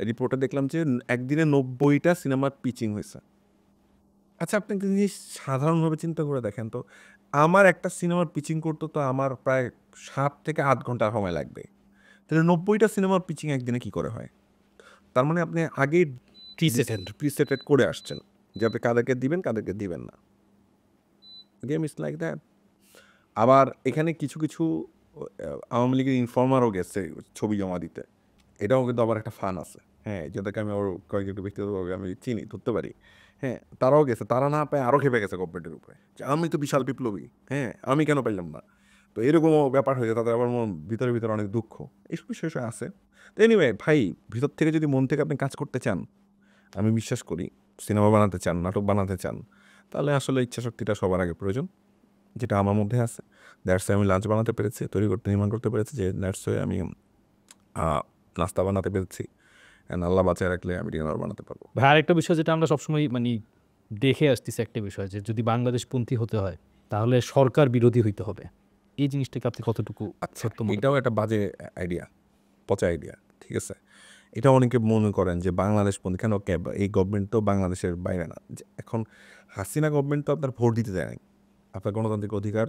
রিপোর্টে দেখলাম যে একদিনে ৯০টা সিনেমার পিচিং হইছে। আচ্ছা, আপনি একটা জিনিস সাধারণভাবে চিন্তা করে দেখেন তো, আমার একটা সিনেমার পিচিং করতে তো আমার প্রায় ৭ থেকে ৮ ঘন্টা সময় লাগবে। তাহলে ৯০টা সিনেমার পিচিং একদিনে কি করে হয়? তার মানে আপনি আগেই প্রিসেটেড। প্রিসেটেড করে আসছেন যে আপনি কাদেরকে দিবেন, কাদেরকে দিবেন না। Game is like that. আবার এখানে কিছু আওয়ামী লীগের ইনফর্মারও গেছে ছবি জমা দিতে। এটাও কিন্তু আবার একটা ফান আছে। হ্যাঁ, যাদেরকে আমি ওর কয়েকজন ব্যক্তিগতভাবে আমি চিনি, ধরতে পারি। হ্যাঁ, তারাও গেছে। তারা না পেয়ে আরও খেপে গেছে গভর্নমেন্টের উপরে। যে আমি তো বিশাল বিপ্লবী। হ্যাঁ, আমি কেন পাইলাম না? তো এরকমও ব্যাপার হয়েছে, তাদের আবার ভিতরে ভিতরে অনেক দুঃখ। এইসব বিষয় আছে। তো এনিওয়ে ভাই, ভিতর থেকে যদি মন থেকে আপনি কাজ করতে চান, আমি বিশ্বাস করি সিনেমা বানাতে চান, নাটক বানাতে চান, তাহলে আসলে ইচ্ছাশক্তিটা সবার আগে প্রয়োজন, যেটা আমার মধ্যে আছে। দ্যাটস আমি লাঞ্চ বানাতে পেরেছি, নির্মাণ করতে পেরেছি, যে দ্যাটস আমি নাস্তা বানাতে পেরেছি। অ্যান্ড আল্লাহ বাঁচায় রাখলে আমি ডিনার বানাতে পারবো। ভাই আরেকটা বিষয় যেটা আমরা সবসময় মানে দেখে আসতেছি একটা বিষয় যে যদি বাংলাদেশপন্থী হতে হয় তাহলে সরকার বিরোধী হইতে হবে। এই জিনিসটাকে আপনি কতটুকু সত্য মনে এটাও একটা বাজে আইডিয়া, পচা আইডিয়া। ঠিক আছে, এটা অনেকে মনে করেন যে বাংলাদেশপন্থী কেন, এই গভর্নমেন্ট তো বাংলাদেশের বাইরে না। যে এখন হাসিনা গভর্নমেন্ট তো আপনার ভোট দিতে দেয় নাই, আপনার গণতান্ত্রিক অধিকার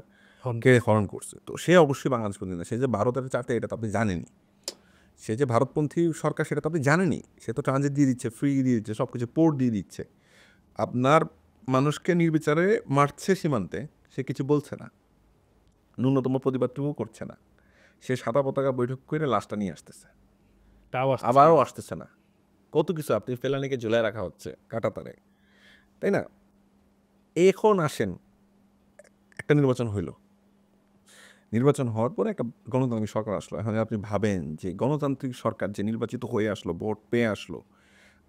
কে হরণ করছে। তো সে অবশ্যই বাংলাদেশপন্থী না। সে যে ভারতের চাটে, এটা তো আপনি জানেনই। সে যে ভারতপন্থী সরকার, সেটা তো আপনি জানেনই। সে তো ট্রানজিট দিয়ে দিচ্ছে, ফ্রি দিয়ে দিচ্ছে, সব কিছু পোর্ট দিয়ে দিচ্ছে। আপনার মানুষকে নির্বিচারে মারছে সীমান্তে, সে কিছু বলছে না, ন্যূনতম প্রতিবাদটুকু করছে না। সে সাদা পতাকা বৈঠক করে লাশটা নিয়ে আসতেছে, আবারও আসতেছে না। কত কিছু আপনি ফেলানিকে ঝুলায় রাখা হচ্ছে কাঁটাতারে, তাই না? এখন আসেন, একটা নির্বাচন হইল, নির্বাচন হওয়ার পরে একটা গণতান্ত্রিক সরকার আসলো। এখন আপনি ভাবেন যে গণতান্ত্রিক সরকার যে নির্বাচিত হয়ে আসলো, ভোট পেয়ে আসলো,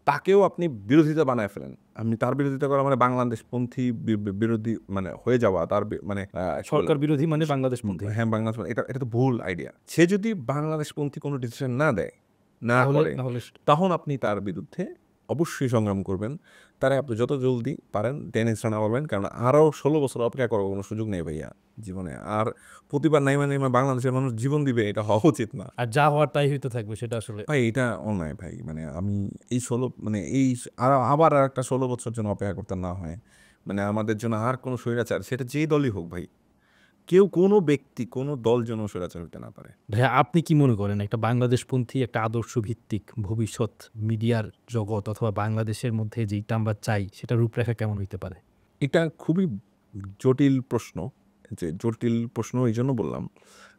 তাকেও আপনি বিরোধিতা বানায় ফেলেন। আপনি তার বিরোধিতা করা মানে বাংলাদেশপন্থী বিরোধী মানে হয়ে যাওয়া, তার মানে সরকার বিরোধী মানে বাংলাদেশপন্থী। হ্যাঁ, বাংলাদেশ, এটা তো ভুল আইডিয়া। সে যদি বাংলাদেশপন্থী কোনো ডিসিশন না দেয়, না করে, তখন আপনি তার বিরুদ্ধে অবশ্যই সংগ্রাম করবেন। তারা আপনি যত জলদি পারেন টেনে ছেড়ে পারবেন, কারণ আরও 16 বছর অপেক্ষা করার কোনো সুযোগ নেই ভাইয়া জীবনে। আর প্রতিবার নাইমা নাইমা বাংলাদেশের মানুষ জীবন দিবে, এটা হওয়া উচিত না আর যা হওয়ার তাই হইতে থাকবে, সেটা আসলে ভাই। এটা অন্যায় ভাই। মানে আমি এই 16 মানে এই আবার আর একটা 16 বছর জন্য অপেক্ষা করতে না হয়, মানে আমাদের জন্য আর কোনো স্বৈরাচার, সেটা যেই দলই হোক ভাই, কেউ কোনো ব্যক্তি কোনো দল যেন স্বৈরাচার হতে না পারে। ভাইয়া আপনি কি মনে করেন একটা বাংলাদেশপন্থী একটা আদর্শ ভিত্তিক ভবিষ্যৎ মিডিয়ার জগৎ অথবা বাংলাদেশের মধ্যে যেটা আমরা চাই সেটা রূপরেখা কেমন হইতে পারে? এটা খুবই জটিল প্রশ্ন। যে জটিল প্রশ্ন এই জন্য বললাম,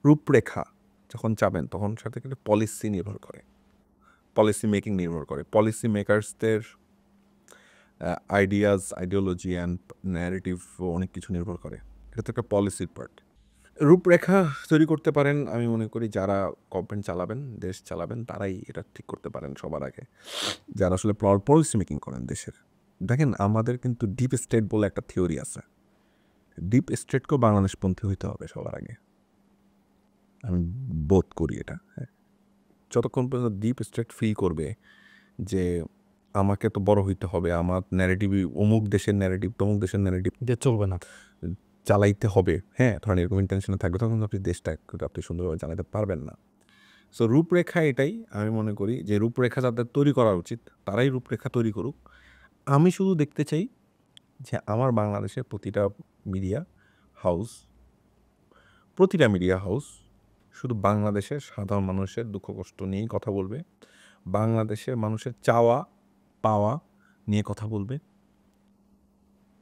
রূপরেখা যখন চাবেন তখন সাথে কিন্তু পলিসি নির্ভর করে, পলিসি মেকিং নির্ভর করে, পলিসি মেকার্সদের আইডিয়াস, আইডিওলজি অ্যান্ড ন্যারেটিভ অনেক কিছু নির্ভর করে। এটা তো একটা পলিসির পার্ট। রূপরেখা তৈরি করতে পারেন আমি মনে করি যারা গভর্নমেন্ট চালাবেন, দেশ চালাবেন, তারাই এটা ঠিক করতে পারেন সবার আগে, যারা আসলে পলিসি মেকিং করেন দেশের। দেখেন, আমাদের কিন্তু ডিপ স্টেট বলে একটা থিওরি আছে। ডিপ স্টেটকেও বাংলাদেশপন্থী হইতে হবে সবার আগে, আমি বোধ করি এটা। হ্যাঁ, যতক্ষণ পর্যন্ত ডিপ স্টেট ফিল করবে যে আমাকে তো বড় হইতে হবে, আমার ন্যারেটিভই অমুক দেশের ন্যারেটিভ, তমুক দেশের ন্যারেটিভ যে চলবে না, চালাইতে হবে, হ্যাঁ, ধরেন এরকম ইন্টেনশনে থাকবে, তখন আপনি দেশটা আপনি সুন্দরভাবে চালাতে পারবেন না। সো রূপরেখা এটাই, আমি মনে করি যে রূপরেখা যাদের তৈরি করা উচিত তারাই রূপরেখা তৈরি করুক। আমি শুধু দেখতে চাই যে আমার বাংলাদেশের প্রতিটা মিডিয়া হাউস শুধু বাংলাদেশের সাধারণ মানুষের দুঃখ কষ্ট নিয়েই কথা বলবে, বাংলাদেশের মানুষের চাওয়া পাওয়া নিয়ে কথা বলবে,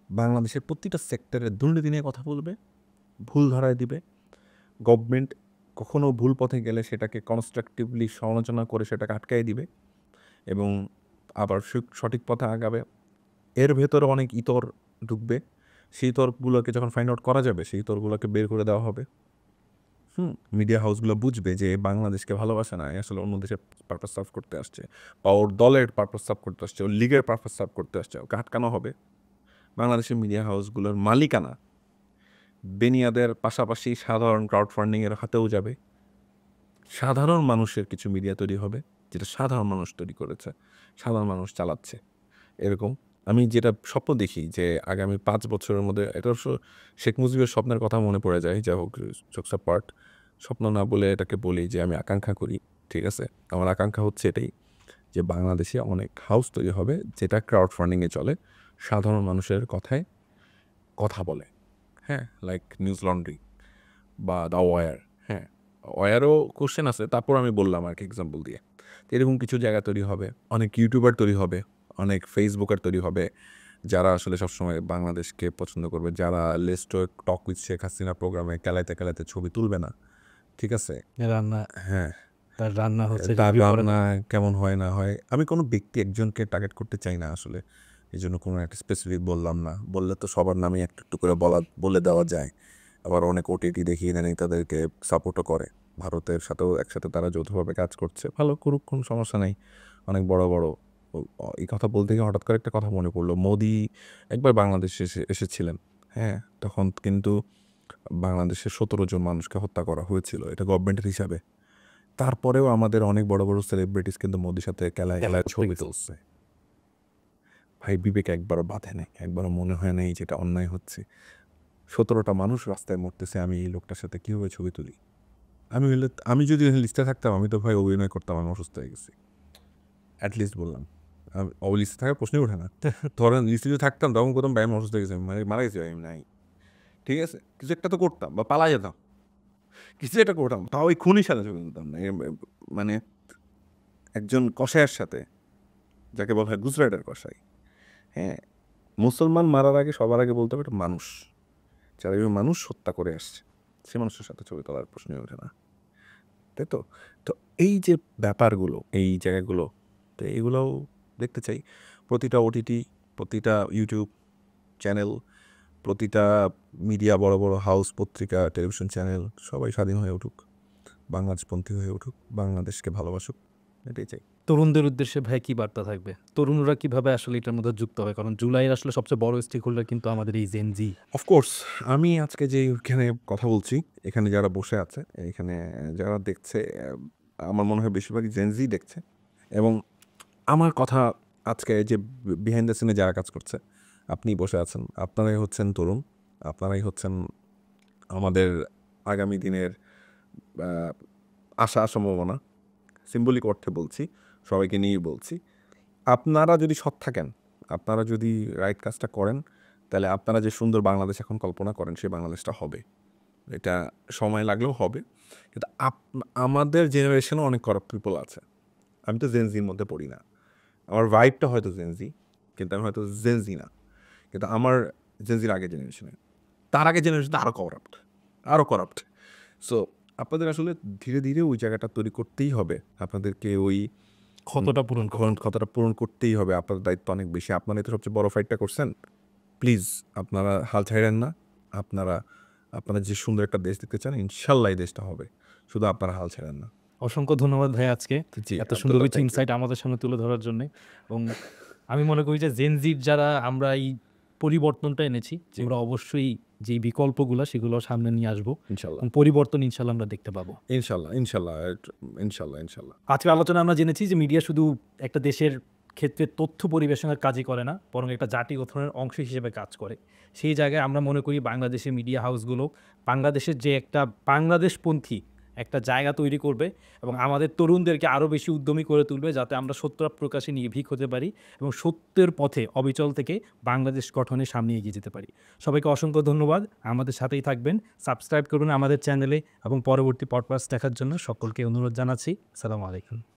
বাংলাদেশের প্রতিটা সেক্টরের দুর্নীতি নিয়ে কথা বলবে, ভুল ধরায় দিবে। গভর্নমেন্ট কখনো ভুল পথে গেলে সেটাকে কনস্ট্রাকটিভলি সমালোচনা করে সেটাকে আটকাই দিবে এবং আবার সঠিক পথে আগাবে। এর ভেতরে অনেক ইতর ঢুকবে, সেই ইতরগুলোকে যখন ফাইন্ড আউট করা যাবে সেই ইতরগুলোকে বের করে দেওয়া হবে। মিডিয়া হাউসগুলো বুঝবে যে বাংলাদেশকে ভালোবাসে না, আসলে অন্য দেশের পারপাস সার্ভ করতে আসছে, বা ওর দলের পারপাস সার্ভ করতে আসছে, ওর লিগের পারপাস সার্ভ করতে আসছে, ওকে আটকানো হবে। বাংলাদেশের মিডিয়া হাউসগুলোর মালিকানা বেনিয়াদের পাশাপাশি সাধারণ ক্রাউড ফান্ডিংয়ের হাতেও যাবে। সাধারণ মানুষের কিছু মিডিয়া তৈরি হবে, যেটা সাধারণ মানুষ তৈরি করেছে, সাধারণ মানুষ চালাচ্ছে। এরকম আমি যেটা স্বপ্ন দেখি যে আগামী 5 বছরের মধ্যে, এটা অবশ্য শেখ মুজিবের স্বপ্নের কথা মনে পড়ে যায়, যা হোক জোকস পার্ট, স্বপ্ন না বলে এটাকে বলি যে আমি আকাঙ্ক্ষা করি। ঠিক আছে, আমার আকাঙ্ক্ষা হচ্ছে এটাই, যে বাংলাদেশে অনেক হাউস তৈরি হবে যেটা ক্রাউড ফান্ডিংয়ে চলে, সাধারণ মানুষের কথায় কথা বলে। হ্যাঁ, লাইক নিউজ লন্ড্রি বা দ্য ওয়ার। হ্যাঁ, ওয়ারও কোশ্চেন আছে, তারপর আমি বললাম আর কি এক্সাম্পল দিয়ে। এরকম কিছু জায়গা তৈরি হবে, অনেক ইউটিউবার তৈরি হবে, অনেক ফেসবুকার তৈরি হবে, যারা আসলে সবসময় বাংলাদেশকে পছন্দ করবে, যারা let's talk with Sheikh Hasina প্রোগ্রামে কেলাইতে ছবি তুলবে না, ঠিক আছে? রান্না হ্যাঁ, তার রান্না হচ্ছে তার review করা। রান্না কেমন হয় না হয়, আমি কোনো ব্যক্তি একজনকে টার্গেট করতে চাই না আসলে। এজন্য কোনো একটা স্পেসিফিক বললাম না। বললে তো সবার নামে একটু, একটু করে বলে দেওয়া যায়। আবার অনেক ওটিটি দেখি ইদানিং তাদেরকে সাপোর্টও করে। ভারতের সাথেও একসাথে তারা যৌথভাবে কাজ করছে। ভালো করুক, কোনো সমস্যা নাই। অনেক বড়, বড় এই কথা বলতে গিয়ে হঠাৎ করে একটা কথা মনে পড়লো। মোদি একবার বাংলাদেশে এসেছিলেন। হ্যাঁ? তখন কিন্তু বাংলাদেশের ১৭ জন মানুষকে হত্যা করা হয়েছিল। এটা গভর্নমেন্টের হিসাবে। তারপরেও আমাদের অনেক বড়, বড় সেলিব্রিটিস কিন্তু মোদির সাথে খেলায় ছবি তুলছে। ভাই বিবেক একবারও বাধে নাই। একবারও মনে হয় নাই যে এটা অন্যায় হচ্ছে। ১৭টা মানুষ রাস্তায় মরতেছে, আমি এই লোকটার সাথে কীভাবে ছবি তুলি? আমি যদি লিস্টে থাকতাম আমি তো ভাই অভিনয় করতাম আমি অসুস্থ হয়ে গেছি। এট লিস্ট বললাম। লিস্টে থাকার প্রশ্নই ওঠে না। ধরেন লিস্টে যদি থাকতাম তখন করতাম ভাই আমি অসুস্থ হয়ে গেছি, মানে মারা গেছি ভাই আমি নাই। ঠিক আছে? কিছু একটা তো করতাম বা পালা যেতাম। কিছু একটা করতাম। তাও ওই খুনির সাথে ছবি তুলতাম না। মানে একজন কসাইয়ের সাথে, যাকে বলা হয় গুজরাটের কসাই। হ্যাঁ? মুসলমান মারার আগে সবার আগে বলতে হবে এটা মানুষ। যারা এই মানুষ হত্যা করে আসছে, সে মানুষের সাথে ছবি তোলার প্রশ্নই ওঠে না। তাই তো? তো এই যে ব্যাপারগুলো, এই জায়গাগুলো, তো এগুলোও দেখতে চাই। প্রতিটা ওটিটি, প্রতিটা ইউটিউব চ্যানেল, প্রতিটা মিডিয়া, বড়, বড় হাউস, পত্রিকা, টেলিভিশন চ্যানেল সবাই স্বাধীন হয়ে উঠুক। বাংলাদেশপন্থী হয়ে উঠুক। বাংলাদেশকে ভালোবাসুক। এটাই চাই। তরুণদের উদ্দেশ্যে ভাই কি বার্তা থাকবে? তরুণরা কিভাবে আসলে এটার মধ্যে যুক্ত হবে? কারণ জুলাইয়ের আসলে সবচেয়ে বড় স্টেক হোল্ডার কিন্তু আমাদের এই জেন জি। অফকোর্স আমি আজকে যে এখানে কথা বলছি, এখানে যারা বসে আছে, এখানে যারা দেখছে, আমার মনে হয় বেশিরভাগই জেন জি দেখছে। এবং আমার কথা আজকে যে বিহাইন্ড দ্য সিনে যারা কাজ করছে, আপনি বসে আছেন, আপনারাই হচ্ছেন তরুণ, আপনারাই হচ্ছেন আমাদের আগামী দিনের আশা সম্ভাবনা। সিম্বলিক অর্থে বলছি, সবাইকে নিয়েই বলছি। আপনারা যদি সৎ থাকেন, আপনারা যদি রাইট কাজটা করেন, তাহলে আপনারা যে সুন্দর বাংলাদেশ এখন কল্পনা করেন সেই বাংলাদেশটা হবে। এটা সময় লাগলেও হবে। কিন্তু আমাদের জেনারেশনেও অনেক করাপ্ট পিপল আছে। আমি তো জেন জির মধ্যে পড়ি না। আমার ভাইবটা হয়তো জেন জি, কিন্তু আমি হয়তো জেন জি না। কিন্তু আমার জেন জির আগের জেনারেশনে, তার আগের জেনারেশন আরও করাপ্ট। সো আপনাদের আসলে ধীরে ধীরে ওই জায়গাটা তৈরি করতেই হবে। আপনাদেরকে ওই ক্ষতটা পূরণ করতে হবে। কথাটা পূরণ করতেই হবে। আপনাদের দায়িত্ব অনেক বেশি। আপনারাই তো সবচেয়ে বড় ফাইটটা করছেন। প্লিজ আপনারা হাল ছাইড়েন না। আপনারা যে সুন্দর একটা দেশ দেখতে চান, ইনশাল্লাহ এই দেশটা হবে। শুধু আপনারা হাল ছাড়েন না। অসংখ্য ধন্যবাদ ভাই আজকে জি, এত সুন্দর আব্দুল্লাহ, কিছু thank you. ইনসাইট আমাদের সামনে তুলে ধরার জন্যে। এবং আমি মনে করি যে জেন জির যারা আমরা এই পরিবর্তনটা এনেছি, আমরা অবশ্যই যেই বিকল্পগুলো সেগুলো সামনে নিয়ে আসবো ইনশাল্লাহ, এবং পরিবর্তন ইনশাল্লাহ আমরা দেখতে পাবো। ইনশাল্লাহ, ইনশাল্লাহ, ইনশাল্লাহ, ইনশাল্লাহ। আজকের আলোচনা আমরা জেনেছি যে মিডিয়া শুধু একটা দেশের ক্ষেত্রে তথ্য পরিবেশনের কাজই করে না, বরং একটা জাতি গঠনের অংশ হিসেবে কাজ করে। সেই জায়গায় আমরা মনে করি বাংলাদেশের মিডিয়া হাউসগুলো বাংলাদেশের যে একটা বাংলাদেশপন্থী একটা জায়গা তৈরি করবে এবং আমাদের তরুণদেরকে আরও বেশি উদ্যমী করে তুলবে, যাতে আমরা সত্য প্রকাশে নির্ভীক হতে পারি এবং সত্যের পথে অবিচল থেকে বাংলাদেশ গঠনের সামনে এগিয়ে যেতে পারি। সবাইকে অসংখ্য ধন্যবাদ। আমাদের সাথেই থাকবেন, সাবস্ক্রাইব করুন আমাদের চ্যানেলে এবং পরবর্তী পডকাস্ট দেখার জন্য সকলকে অনুরোধ জানাচ্ছি। আসসালামু আলাইকুম।